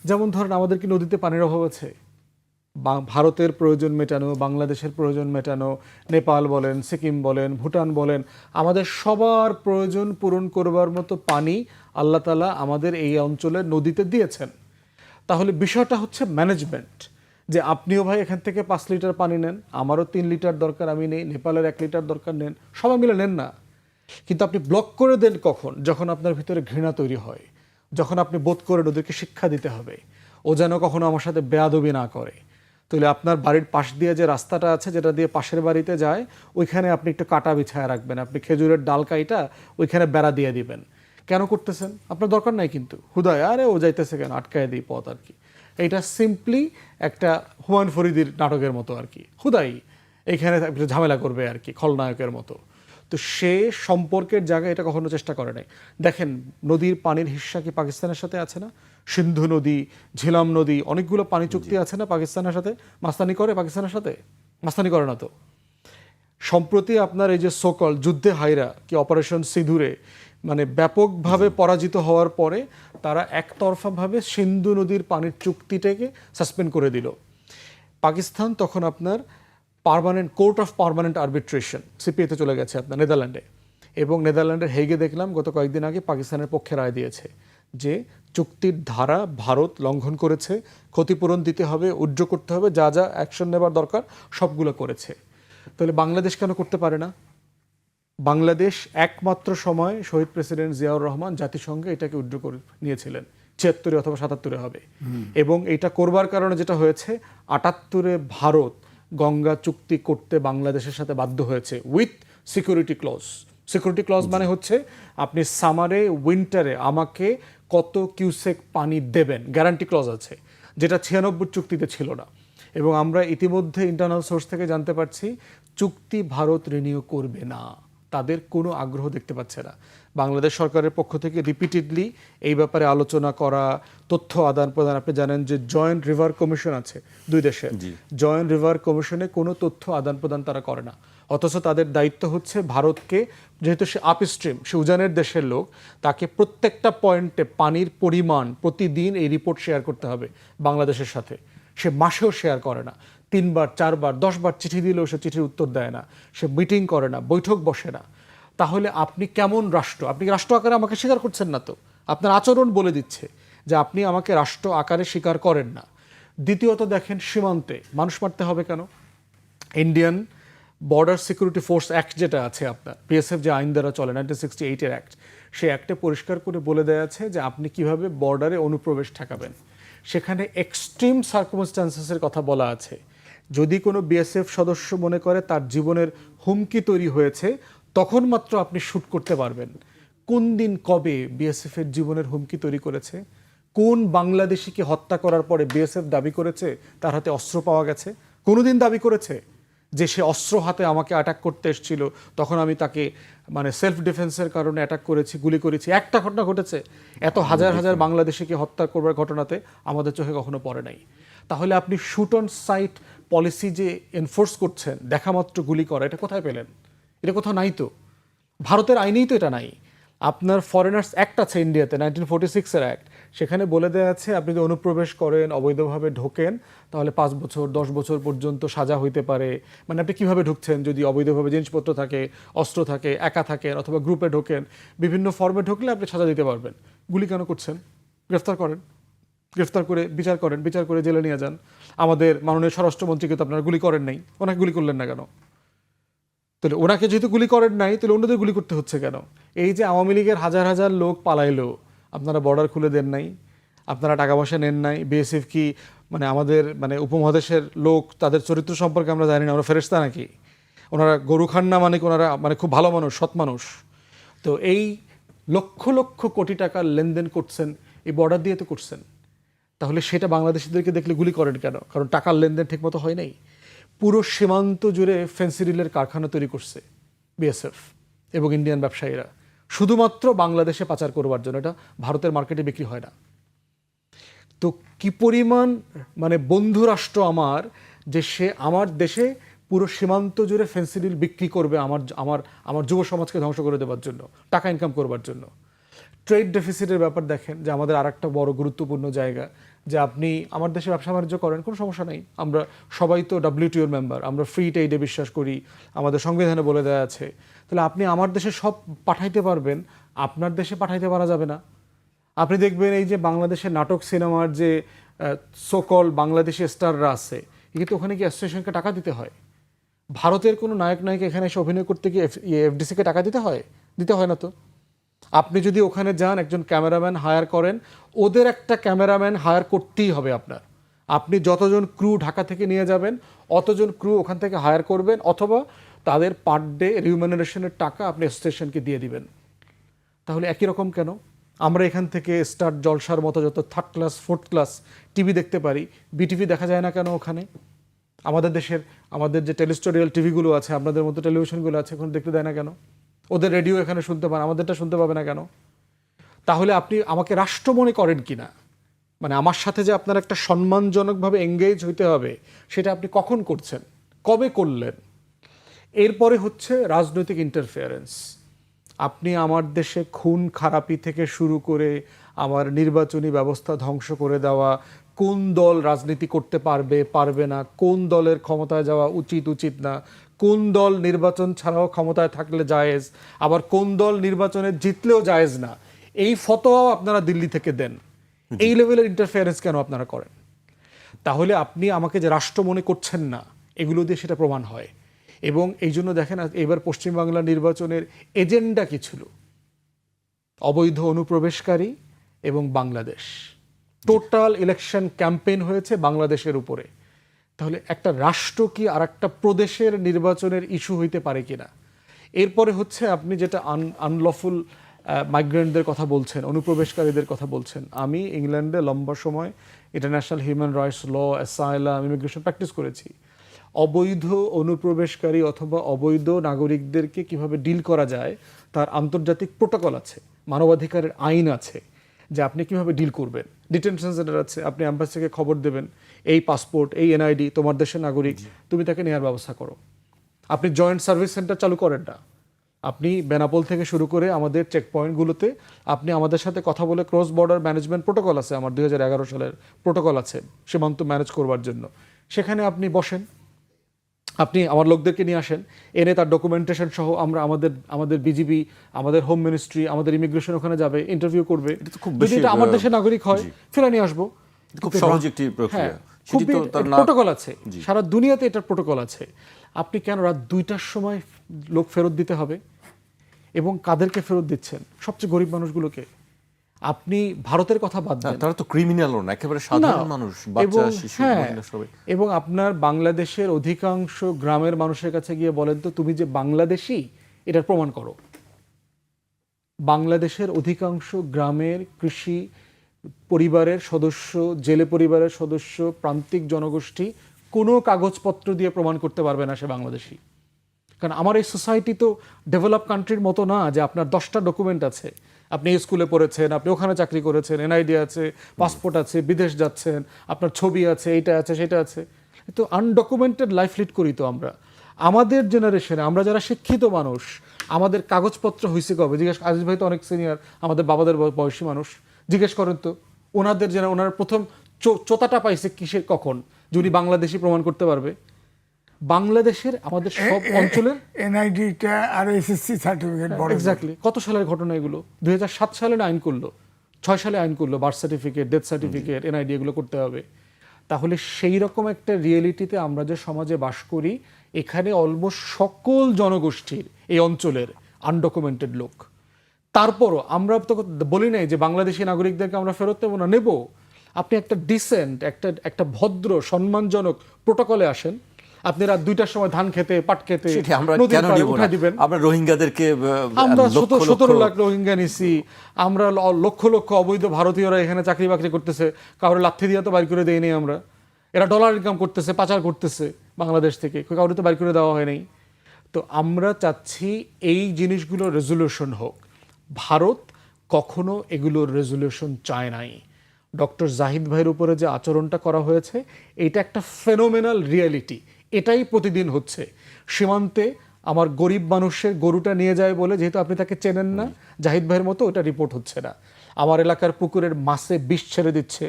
যেমন ধরেন আমাদের কি নদীতে পানির অভাব আছে? ভারতের প্রয়োজন মেটানো, বাংলাদেশের প্রয়োজন মেটানো, নেপাল বলেন, সিকিম বলেন, ভুটান বলেন, আমাদের সবার প্রয়োজন পূরণ করবার মতো পানি আল্লাহ তাআলা আমাদের এই অঞ্চলের নদীতে দিয়েছেন। তাহলে বিষয়টা হচ্ছে ম্যানেজমেন্ট, যে আপনিও ভাই এখান থেকে 5 লিটার পানি নেন, আমারও 3 লিটার দরকার, আমি নেই, নেপালের 1 লিটার দরকার, নেন, সবাই মিলে নেন না। কিন্তু আপনি ব্লক করে দেন কখন? যখন আপনার ভিতরে ঘৃণা তৈরি হয়, যখন আপনি বোধ করেন ওদেরকে শিক্ষা দিতে হবে, ও যেন কখনো আমার সাথে বেয়াদবি না করে। তাহলে আপনার বাড়ির পাশ দিয়ে যে রাস্তাটা আছে, যেটা দিয়ে পাশের বাড়িতে যায়, ওইখানে আপনি একটু কাটা বিছায় রাখবেন, আপনি খেজুরের ডাল কাইটা ওইখানে বেড়া দিয়ে দিবেন। কেন করতেছেন? আপনার দরকার নাই, কিন্তু হুদায় আরে ও যাইতেছে কেন, আটকায় দিই পথ আর কি। এইটা সিম্পলি একটা হুমায়ুন ফরিদির নাটকের মতো আর কি, হুদাই এইখানে ঝামেলা করবে আর কি, খলনায়কের মতো। তো সে সম্পর্কের জায়গায় এটা কখনো চেষ্টা করে নাই। দেখেন নদীর পানির হিস্সা কি পাকিস্তানের সাথে আছে না? সিন্ধু নদী, ঝিলাম নদী, অনেকগুলো পানি চুক্তি আছে না পাকিস্তানের সাথে? মাস্তানি করে পাকিস্তানের সাথে? মাস্তানি করে না তো। সম্প্রতি আপনার এই যে সোকল যুদ্ধে হাইরা কি অপারেশন সিঁদুরে মানে ব্যাপকভাবে পরাজিত হওয়ার পরে তারা একতরফাভাবে সিন্ধু নদীর পানির চুক্তিটাকে সাসপেন্ড করে দিল। পাকিস্তান তখন আপনার permanent court of permanent arbitration সিপিএতে চলে গেছে আপনার নেদারল্যান্ডে, এবং নেদারল্যান্ডের হেগে দেখলাম গত কয়েকদিন আগে পাকিস্তানের পক্ষে রায় দিয়েছে যে চুক্তির ধারা ভারত লঙ্ঘন করেছে, ক্ষতিপূরণ দিতে হবে, উড্র করতে হবে, যা যা অ্যাকশন নেবার দরকার সবগুলো করেছে। তাহলে বাংলাদেশ কেন করতে পারে না? বাংলাদেশ একমাত্র সময় শহীদ প্রেসিডেন্ট জিয়াউর রহমান জাতিসংঘে এটাকে উড্র করে নিয়েছিলেন, 76 অথবা 77 হবে। এবং এটা করবার কারণে যেটা হয়েছে, 78 ভারত গঙ্গা চুক্তি করতে বাংলাদেশের সাথে বাধ্য হয়েছে with security clause. Security clause মানে হচ্ছে আপনি সামারে উইন্টারে আমাকে কত কিউসেক পানি দেবেন, গ্যারান্টি ক্লজ আছে, যেটা 96 চুক্তিতে ছিল না। এবং আমরা ইতিমধ্যে ইন্টারনাল সোর্স থেকে জানতে পারছি চুক্তি ভারত রিনিউ করবে না, তাদের কোনো আগ্রহ দেখতে পাচ্ছে না। বাংলাদেশ সরকারের পক্ষ থেকে রিপিটেডলি এই ব্যাপারে আলোচনা করা, তথ্য আদান প্রদান, আপনি জানেন যে জয়েন্ট রিভার কমিশন আছে দুই দেশের, জয়েন্ট রিভার কমিশনে কোনো তথ্য আদান প্রদান তারা করে না। অথচ তাদের দায়িত্ব হচ্ছে ভারতকে, যেহেতু সে আপস্ট্রিম, সে উজানের দেশের লোক, তাকে প্রত্যেকটা পয়েন্টে পানির পরিমাণ প্রতিদিন এই রিপোর্ট শেয়ার করতে হবে বাংলাদেশের সাথে। সে মাসেও শেয়ার করে না, 3 বার 4 বার 10 বার চিঠি দিলেও সে চিঠির উত্তর দেয় না, সে মিটিং করে না, বৈঠক বসে না। তাহলে আপনি কেমন রাষ্ট্র? আপনি রাষ্ট্র আকারে আমাকে স্বীকার করছেন না তো, আপনার আচরণ বলে দিচ্ছে যে আপনি আমাকে রাষ্ট্র আকারে স্বীকার করেন না। দ্বিতীয়ত দেখেন, সীমান্তে মানুষ মারতে হবে কেন? Indian border security force act যেটা আছে আপনার, বিএসএফ যে আইন দ্বারা চলে 1968-এর অ্যাক্ট, সেই অ্যাক্টে পরিষ্কার করে বলে দেওয়া আছে যে আপনি কিভাবে বর্ডারে অনুপ্রবেশ ঠেকাবেন। সেখানে এক্সট্রিম সার্কামস্ট্যান্সেসের কথা বলা আছে। যদি কোনো বিএসএফ সদস্য মনে করে তার জীবনের হুমকি তৈরি হয়েছে, তখন মাত্র আপনি শ্যুট করতে পারবেন। কোন দিন কবে বিএসএফের জীবনের হুমকি তৈরি করেছে? কোন বাংলাদেশিকে হত্যা করার পরে বিএসএফ দাবি করেছে তার হাতে অস্ত্র পাওয়া গেছে? কোনোদিন দাবি করেছে যে সে অস্ত্র হাতে আমাকে অ্যাটাক করতে এসেছিল, তখন আমি তাকে মানে সেলফ ডিফেন্সের কারণে অ্যাটাক করেছি, গুলি করেছি? একটা ঘটনা ঘটেছে? এত হাজার হাজার বাংলাদেশিকে হত্যা করবার ঘটনাতে আমাদের চোখে কখনো পড়ে নাই। তাহলে আপনি শুট অন সাইট পলিসি যে এনফোর্স করছেন, দেখা মাত্র গুলি করা, এটা কোথায় পেলেন? এটা কোথাও নাই তো, ভারতের আইনেই তো এটা নাই। আপনার ফরেনার্স অ্যাক্ট আছে ইন্ডিয়াতে, 1946-এর অ্যাক্ট, সেখানে বলে দেওয়া আছে আপনি যদি অনুপ্রবেশ করেন, অবৈধভাবে ঢোকেন, তাহলে 5 বছর 10 বছর পর্যন্ত সাজা হইতে পারে। মানে আপনি কীভাবে ঢুকছেন, যদি অবৈধভাবে জিনিসপত্র থাকে, অস্ত্র থাকে, একা থাকেন অথবা গ্রুপে ঢোকেন, বিভিন্ন ফর্মে ঢুকলে আপনি সাজা দিতে পারবেন। গুলি কেন করছেন? গ্রেফতার করেন, গ্রেফতার করে বিচার করেন, বিচার করে জেলে নিয়ে যান। আমাদের মাননীয় স্বরাষ্ট্রমন্ত্রীকে তো আপনারা গুলি করেন নাই, ওনাকে গুলি করলেন না কেন? তাহলে ওনাকে যেহেতু গুলি করেন নাই, তাহলে অন্যদের গুলি করতে হচ্ছে কেন? এই যে আওয়ামী লীগের হাজার হাজার লোক পালাইলো, আপনারা বর্ডার খুলে দেন নাই, আপনারা টাকা পয়সা নেন নাই। বিএসএফ কি মানে আমাদের মানে উপমহাদেশের লোক, তাদের চরিত্র সম্পর্কে আমরা জানি না, ওরা ফেরেশতা নাকি? ওনারা গরু খান না, মানে ওনারা মানে খুব ভালো মানুষ, সৎ মানুষ। তো এই লক্ষ লক্ষ কোটি টাকার লেনদেন করছেন, এই বর্ডার দিয়ে তো করছেন। তাহলে সেটা বাংলাদেশিদেরকে দেখলে গুলি করেন কেন? কারণ টাকার লেনদেন ঠিকমতো হয় নাই। পুরো সীমান্ত জুড়ে ফেন্সিডিলের কারখানা তৈরি করছে বিএসএফ এবং ইন্ডিয়ান ব্যবসায়ীরা, শুধুমাত্র বাংলাদেশে পাচার করবার জন্য। এটা ভারতের মার্কেটে বিক্রি হয় না। তো কি পরিমাণ মানে বন্ধু রাষ্ট্র আমার, যে সে আমার দেশে পুরো সীমান্ত জুড়ে ফেন্সিডিল বিক্রি করবে আমার আমার আমার যুব সমাজকে ধ্বংস করে দেওয়ার জন্য, টাকা ইনকাম করবার জন্য। ট্রেড ডেফিসিটের ব্যাপার দেখেন, যে আমাদের আরেকটা বড় গুরুত্বপূর্ণ জায়গা, যে আপনি আমার দেশে ব্যবসা বাণিজ্য করেন, কোনো সমস্যা নেই, আমরা সবাই তো WTOর মেম্বার, আমরা ফ্রি ট্রেডে বিশ্বাস করি, আমাদের সংবিধানে বলে দেওয়া আছে। তাহলে আপনি আমার দেশে সব পাঠাইতে পারবেন, আপনার দেশে পাঠাইতে পারা যাবে না? আপনি দেখবেন এই যে বাংলাদেশের নাটক সিনেমার যে সোকল বাংলাদেশি স্টাররা আছে, কিন্তু ওখানে কি অ্যাসোসিয়েশনকে টাকা দিতে হয়? ভারতের কোনো নায়ক নায়িকা এখানে এসে অভিনয় করতে গিয়ে এফডিসিকে টাকা দিতে হয়? দিতে হয় না তো। আপনি যদি ওখানে যান, একজন ক্যামেরাম্যান হায়ার করেন, ওদের একটা ক্যামেরাম্যান হায়ার করতেই হবে আপনার। আপনি যতজন ক্রু ঢাকা থেকে নিয়ে যাবেন, অতজন ক্রু ওখান থেকে হায়ার করবেন, অথবা তাদের পার ডে রিউমানারেশনের টাকা আপনি স্টেশনকে দিয়ে দিবেন। তাহলে একই রকম কেন? আমরা এখান থেকে স্টার জলসার মতো যত 3rd class 4th class TV দেখতে পারি, বিটিভি দেখা যায় না কেন ওখানে? আমাদের দেশের আমাদের যে টেলিস্টোরিয়াল টিভিগুলো আছে, আপনাদের মতো টেলিভিশনগুলো আছে, ওখানে দেখতে দেয় না কেন? ওদের রেডিও এখানে শুনতে পান, আমাদেরটা শুনতে পাবে না কেন? তাহলে আপনি আমাকে রাষ্ট্র মনে করেন কি না? মানে আমার সাথে যে আপনার একটা সম্মানজনকভাবে এঙ্গেজ হইতে হবে, সেটা আপনি কখন করছেন, কবে করলেন? এরপরে হচ্ছে রাজনৈতিক ইন্টারফেয়ারেন্স। আপনি আমার দেশে খুন খারাপি থেকে শুরু করে আমার নির্বাচনী ব্যবস্থা ধ্বংস করে দেওয়া, কোন দল রাজনীতি করতে পারবে পারবে না, কোন দলের ক্ষমতায় যাওয়া উচিত উচিত না, কোন দল নির্বাচন ছাড়াও ক্ষমতায় থাকলে জায়েজ, আবার কোন দল নির্বাচনে জিতলেও জায়েজ না, এই ফতোয়াও আপনারা দিল্লি থেকে দেন। এই লেভেলের ইন্টারফেয়ারেন্স কেন আপনারা করেন? তাহলে আপনি আমাকে যে রাষ্ট্র মনে করছেন না, এগুলো দিয়ে সেটা প্রমাণ হয়। এবং এই জন্য দেখেন এবার পশ্চিমবাংলা নির্বাচনের এজেন্ডা কি ছিল? অবৈধ অনুপ্রবেশকারী এবং বাংলাদেশ। টোটাল ইলেকশন ক্যাম্পেইন হয়েছে বাংলাদেশের উপরে। তাহলে একটা রাষ্ট্র কি আর একটা প্রদেশের নির্বাচনের ইস্যু হইতে পারে কিনা? এরপরে হচ্ছে আপনি যেটা আনলফুল মাইগ্রেন্টদের কথা বলছেন, অনুপ্রবেশকারীদের কথা বলছেন। আমি ইংল্যান্ডে লম্বা সময় international human rights law, asylum, immigration practice করেছি। অবৈধ অনুপ্রবেশকারী অথবা অবৈধ নাগরিকদেরকে কিভাবে ডিল করা যায় তার আন্তর্জাতিক প্রোটোকল আছে, মানবাধিকারের আইন আছে, যে আপনি কিভাবে ডিল করবেন। ডিটেনশন সেন্টার আছে, আপনি অ্যাম্বাসিকে খবর দেবেন, এই পাসপোর্ট, এই এনআইডি তোমার দেশের নাগরিক, তুমি তাকে নেওয়ার ব্যবস্থা করো। আপনি জয়েন্ট সার্ভিস সেন্টার চালু করেন না, আপনি বেনাপোল থেকে শুরু করে আমাদের চেক পয়েন্টগুলোতে আপনি আমাদের সাথে কথা বলে ক্রস বর্ডার ম্যানেজমেন্ট প্রোটোকল আছে, আমার 2011 সালের প্রোটোকল আছে সীমান্ত ম্যানেজ করবার জন্য, সেখানে আপনি বসেন, আপনি আমার লোকদেরকে নিয়ে আসেন, এনে তার ডকুমেন্টেশন সহ আমরা আমাদের বিজিবি, আমাদের হোম মিনিস্ট্রি, আমাদের ইমিগ্রেশন ওখানে যাবে, ইন্টারভিউ করবে। এটা তো খুব যদি বেশি, এটা আমার দেশের নাগরিক হয় ফেরা নিয়ে আসবো। খুব সহজ একটি প্রক্রিয়া। সেটি তো তার না, প্রোটোকল আছে, সারা দুনিয়াতে এটার প্রোটোকল আছে। আপনি কেন রাত 2টার সময় লোক ফেরত দিতে হবে? এবং কাদেরকে ফেরত দিচ্ছেন? সবচেয়ে গরিব মানুষগুলোকে। আপনি ভারতের কথা বাদ দেন, তারা তো ক্রিমিনালও না, একেবারে সাধারণ মানুষ, বাচ্চা, শিশু, মহিলা সবাই। এবং আপনার বাংলাদেশের অধিকাংশ গ্রামের মানুষের কাছে গিয়ে বলেন তো তুমি যে বাংলাদেশী এটার প্রমাণ করো। বাংলাদেশের অধিকাংশ গ্রামের কৃষি পরিবারের সদস্য, জেলে পরিবারের সদস্য, প্রান্তিক জনগোষ্ঠী কোনো কাগজপত্র দিয়ে প্রমাণ করতে পারবে না সে বাংলাদেশী। কারণ আমার এই সোসাইটি তো ডেভেলপ কান্ট্রির মতো না যে আপনার 10টা ডকুমেন্ট আছে, আপনি স্কুলে পড়েছেন, আপনি ওখানে চাকরি করেছেন, এনআইডি আছে, পাসপোর্ট আছে, বিদেশ যাচ্ছেন, আপনার ছবি আছে, এইটা আছে, সেটা আছে। তো আনডকুমেন্টেড লাইফ লিড করি তো আমরা। আমাদের জেনারেশনে আমরা যারা শিক্ষিত মানুষ, আমাদের কাগজপত্র হয়েছে কবে? জিজ্ঞেস, আজিজ ভাই তো অনেক সিনিয়র, আমাদের বাবাদের বয়সী মানুষ, জিজ্ঞেস করেন তো ওনাদের ওনার প্রথম চোতাটা পাইছে কিসের, কখন, যদি বাংলাদেশি প্রমাণ করতে পারবে? বাংলাদেশের আমাদের সব অঞ্চলের এনআইডিটা আর এসএসসি সার্টিফিকেট বড়। এক্স্যাক্টলি। কত সালের ঘটনা এগুলো? 2007 সালে আইন করলো, 6 সালে আইন করলো, birth certificate, death certificate, NID এগুলো করতে হবে। তাহলে সেই রকম একটা রিয়েলিটিতে আমরা যে সমাজে বাস করি, এখানে অলমোস্ট সকল জনগোষ্ঠীর এই অঞ্চলের আনডকুমেন্টেড লোক। তারপরও আমরা তো বলি নাই যে বাংলাদেশি নাগরিকদেরকে আমরা ফেরত দেবো না, নেব। আপনি একটা ডিসেন্ট, একটা ভদ্র সম্মানজনক প্রোটোকলে আসেন, আপনি রাত 2টার সময় ধান খেতে, পাট খেতে আমরা নদীর কেন পাড়ে নিব উঠাই না? দিবেন। আমরা রোহিঙ্গাদেরকে আমরা লক্ষ 17 লক্ষ লাখ রোহিঙ্গা নিছি, আমরা লক্ষ লক্ষ অবৈধ ভারতীয়রা এখানে চাকরি বাকরি করতেছে, কাউরে লাথি দিয়ে তো বাইর করে দেয়নি আমরা। এরা ডলার ইনকাম করতেছে, পাচার করতেছে বাংলাদেশ থেকে, কাউরে তো বাইর করে দেওয়া হয় নাই। তো আমরা চাচ্ছি এই জিনিসগুলোর রেজলিউশন হোক। ভারত কখনো এগুলোর রেজলিউশন চায় নাই। ডক্টর জাহিদ ভাইয়ের উপরে যে আচরণটা করা হয়েছে, এটা একটা ফেনোমেনাল রিয়ালিটি। এটাই প্রতিদিন হচ্ছে। সীমান্তে আমার গরিব মানুষের গরুটা নিয়ে যায় বলে, যেহেতু আপনি তাকে চেনেন না জাহিদ ভাইয়ের মতো, ওটা রিপোর্ট হচ্ছে না। আমার এলাকার পুকুরের মাছে বিষ ছেড়ে দিচ্ছে,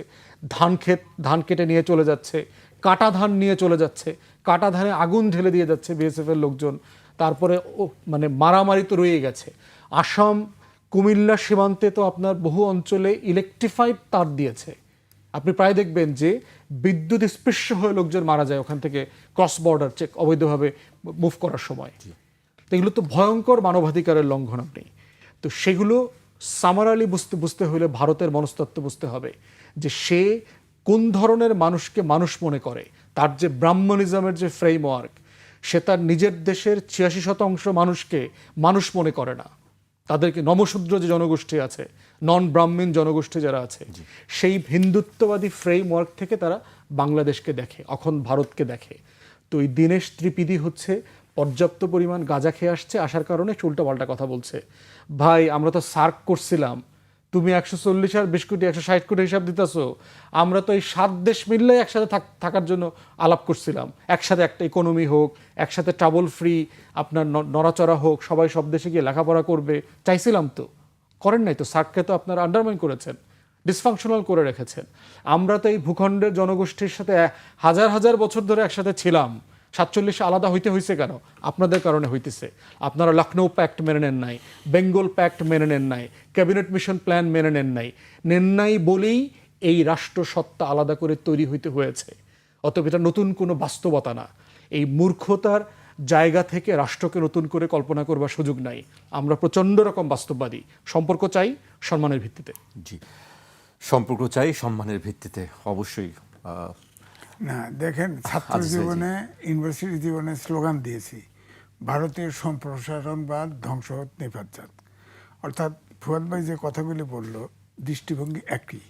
ধান কেটে নিয়ে চলে যাচ্ছে, কাটা ধান নিয়ে চলে যাচ্ছে, কাটা ধানে আগুন ঢেলে দিয়ে যাচ্ছে বিএসএফ এর লোকজন। তারপরে মানে মারামারি তো রয়ে গেছে। আসাম কুমিল্লা সীমান্তে তো আপনার বহু অঞ্চলে ইলেকট্রিফাইড তার দিয়েছে। আপনি প্রায় দেখবেন যে বিদ্যুৎ স্পৃশ্য হয়ে লোকজন মারা যায় ওখান থেকে ক্রস বর্ডার চেক অবৈধভাবে মুভ করার সময়। তো এগুলো তো ভয়ঙ্কর মানবাধিকারের লঙ্ঘন। আপনি তো সেগুলো সামারালি বুঝতে হলে ভারতের মনস্তত্ত্ব বুঝতে হবে যে সে কোন ধরনের মানুষকে মানুষ মনে করে। তার যে ব্রাহ্মণিজমের যে ফ্রেমওয়ার্ক, সে তার নিজের দেশের 86% মানুষকে মানুষ মনে করে না। তাদেরকে নমশূদ্র যে জনগোষ্ঠী আছে, নন ব্রাহ্মণ জনগোষ্ঠী যারা আছে, সেই হিন্দুত্ববাদী ফ্রেমওয়ার্ক থেকে তারা বাংলাদেশকে দেখে, এখন ভারতকে দেখে। তো এই দীনেশ ত্রিপিদি হচ্ছে পর্যাপ্ত পরিমাণ গাঁজা খেয়ে আসার কারণে উল্টাপাল্টা কথা বলছে। ভাই আমরা তো সার্ক করছিলাম, তুমি 140 আর 20 কোটি 160 কোটি হিসাব দিতেছো, আমরা তো এই 7 দেশ মিললে একসাথে থাকার জন্য আলাপ করছিলাম, একসাথে একটা ইকোনমি হোক, একসাথে ট্রাভেল ফ্রি, আপনার নড়াচড়া হোক, সবাই সব দেশে গিয়ে লেখাপড়া করবে, চাইছিলাম তো, করেন নাই তো। সার্ককে তো আপনারা আন্ডারমাইন করেছেন, ডিসফাংশনাল করে রেখেছেন। আমরা তো এই ভূখণ্ডের জনগোষ্ঠীর সাথে হাজার হাজার বছর ধরে একসাথে ছিলাম। 47 আলাদা হইতে হয়েছে কেন? আপনাদের কারণে হইতেছে। আপনারা লখনৌ প্যাক্ট মেনে নেন নাই, বেঙ্গল প্যাক্ট মেনে নেন নাই, ক্যাবিনেট মিশন প্ল্যান মেনে নেন নাই বলেই এই রাষ্ট্র সত্তা আলাদা করে তৈরি হইতে হয়েছে। অতএব এটা নতুন কোনো বাস্তবতা না। এই মূর্খতার জায়গা থেকে রাষ্ট্রকে নতুন করে কল্পনা করবার সুযোগ নাই। আমরা প্রচণ্ড রকম বাস্তববাদী। সম্পর্ক চাই সম্মানের ভিত্তিতে। জি, সম্পর্ক চাই সম্মানের ভিত্তিতে, অবশ্যই। না দেখেন, ছাত্র জীবনে, ইউনিভার্সিটি জীবনে স্লোগান দিয়েছি, ভারতীয় সম্প্রসারণবাদ ধ্বংস হোক নিপাতজাত। অর্থাৎ ফুয়াদ ভাই যে কথাগুলি বলল, দৃষ্টিভঙ্গি একই।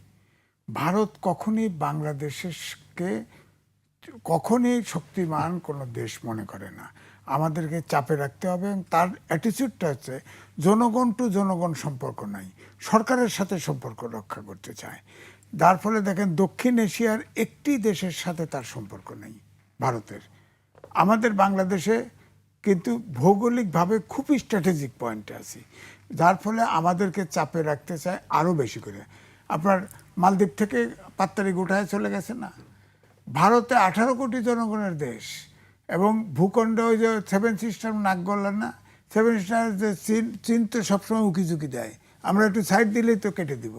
ভারত কখনই বাংলাদেশকে কখনই শক্তিমান কোনো দেশ মনে করে না। আমাদেরকে চাপে রাখতে হবে এবং তার অ্যাটিচিউডটা হচ্ছে জনগণ টু জনগণ সম্পর্ক নাই, সরকারের সাথে সম্পর্ক রক্ষা করতে চায়। যার ফলে দেখেন দক্ষিণ এশিয়ার একটি দেশের সাথে তার সম্পর্ক নেই ভারতের। আমাদের বাংলাদেশে কিন্তু ভৌগোলিকভাবে খুব স্ট্র্যাটেজিক পয়েন্টে আছি, যার ফলে আমাদেরকে চাপে রাখতে চায় আরও বেশি করে। আপনার মালদ্বীপ থেকে পাত্তারি গোটায় চলে গেছে না, ভারতে 18 কোটি জনগণের দেশ এবং ভূখণ্ড ওই যে সেভেন সিস্টার নাক গলার না, সেভেন সিস্টার যে চীন তো সবসময় উকিঝুঁকি দেয়, আমরা একটু সাইড দিলেই তো কেটে দিব,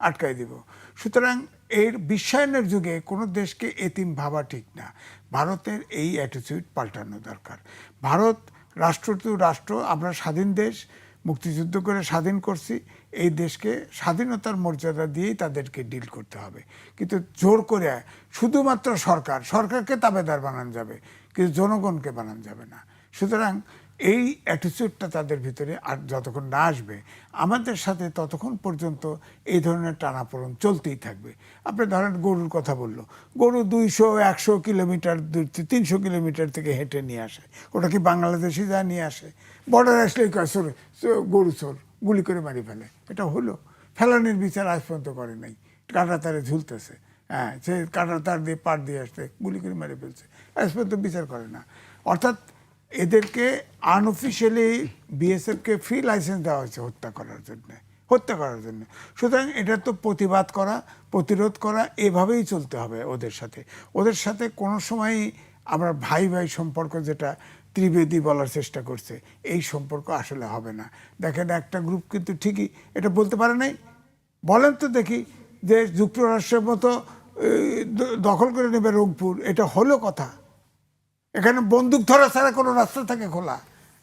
আটকাই দিব। সুতরাং এর বিশ্বায়নের যুগে কোনো দেশকে এতিম ভাবা ঠিক না। ভারতের এই অ্যাটিটিউড পাল্টানো দরকার। ভারত রাষ্ট্র টু রাষ্ট্র, আমরা স্বাধীন দেশ, মুক্তিযুদ্ধ করে স্বাধীন করছি, এই দেশকে স্বাধীনতার মর্যাদা দিয়েই তাদেরকে ডিল করতে হবে। কিন্তু জোর করে শুধুমাত্র সরকারকে তাবেদার বানানো যাবে, কিন্তু জনগণকে বানানো যাবে না। সুতরাং এই অ্যাটিটিউডটা তাদের ভিতরে আর যতক্ষণ না আসবে, আমাদের সাথে ততক্ষণ পর্যন্ত এই ধরনের টানাপোড়েন চলতেই থাকবে। আপনি ধরেন গরুর কথা বললো, গরু 200-100 কিলোমিটার দূর 300 কিলোমিটার থেকে হেঁটে নিয়ে আসে, ওটা কি বাংলাদেশে যা নিয়ে আসে? বর্ডার আসলেই কয় চোর, গরু চোর, গুলি করে মারি ফেলে। এটা হলো ফেলানির বিচার আজ পর্যন্ত করে নাই, কাঁটা তারে ঝুলতেছে, হ্যাঁ সে কাঁটা তার দিয়ে পাড় দিয়ে আসতে গুলি করে মারি ফেলছে, আজ পর্যন্ত বিচার করে না। অর্থাৎ এদেরকে আনঅফিসিয়ালি বিএসএফকে ফ্রি লাইসেন্স দেওয়া হয়েছে হত্যা করার জন্য। সুতরাং এটা তো প্রতিবাদ করা, প্রতিরোধ করা, এভাবেই চলতে হবে ওদের সাথে কোনো সময়ই আমরা ভাই ভাই সম্পর্ক, যেটা ত্রিবেদী বলার চেষ্টা করছে, এই সম্পর্ক আসলে হবে না। দেখেন একটা গ্রুপ কিন্তু ঠিকই এটা বলতে পারে নাই, বলেন তো দেখি যে যুক্তরাষ্ট্রের মতো দখল করে নেবে রংপুর, এটা হলো কথা? এখানে বন্দুক ধরা ছাড়া কোনো রাস্তা থাকে খোলা?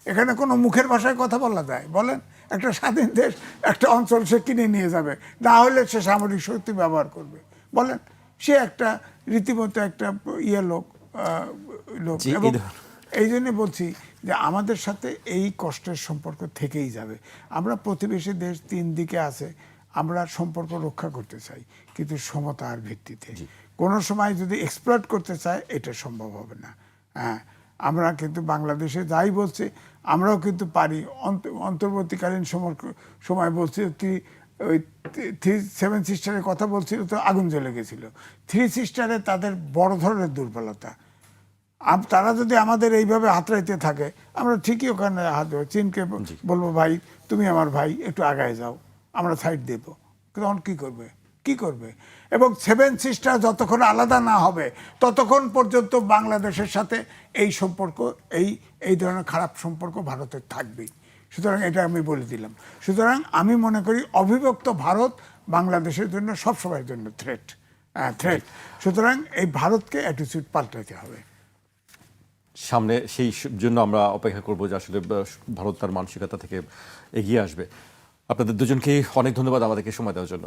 এখানে কোনো মুখের ভাষায় কথা বলা যায়? বলেন, একটা স্বাধীন দেশ একটা অঞ্চল সে কিনে নিয়ে যাবে, না হলে সে সামরিক শক্তি ব্যবহার করবে? বলেন, সে একটা রীতিমতো একটা লোক। এবং এই জন্য বলছি যে আমাদের সাথে এই কষ্টের সম্পর্ক থেকেই যাবে। আমরা প্রতিবেশী দেশ, 3 দিকে আছে, আমরা সম্পর্ক রক্ষা করতে চাই, কিন্তু সমতার ভিত্তিতে। কোনো সময় যদি এক্সপ্লয়েট করতে চায়, এটা সম্ভব হবে না। হ্যাঁ, আমরা কিন্তু বাংলাদেশে যাই বলছি, আমরাও কিন্তু পারি। অন্তর্বর্তীকালীন সময় বলছি, ওই 7 সিস্টারের কথা বলছিল তো আগুন জ্বলে গেছিল। 3 সিস্টারে তাদের বড় ধরনের দুর্বলতা, তারা যদি আমাদের এইভাবে হাতড়াইতে থাকে, আমরা ঠিকই ওখানে হাত দেবো। চীনকে বলবো, ভাই তুমি আমার ভাই, একটু আগায় যাও, আমরা সাইড দেবো। তখন কি করবে? এবং 7 সিস্টার যতক্ষণ আলাদা না হবে, ততক্ষণ পর্যন্ত বাংলাদেশের সাথে এই সম্পর্ক, এই ধরনের খারাপ সম্পর্ক ভারতের থাকবেই। সুতরাং এটা আমি বলে দিলাম। সুতরাং আমি মনে করি অবিভক্ত ভারত বাংলাদেশের জন্য সবসময়ের জন্য থ্রেট। সুতরাং এই ভারতকে অ্যাটিটিউড পাল্টাতে হবে। সামনে সেই জন্য আমরা অপেক্ষা করব যে আসলে ভারত তার মানসিকতা থেকে এগিয়ে আসবে। আপনাদের দুজনকেই অনেক ধন্যবাদ আমাদেরকে সময় দেওয়ার জন্য।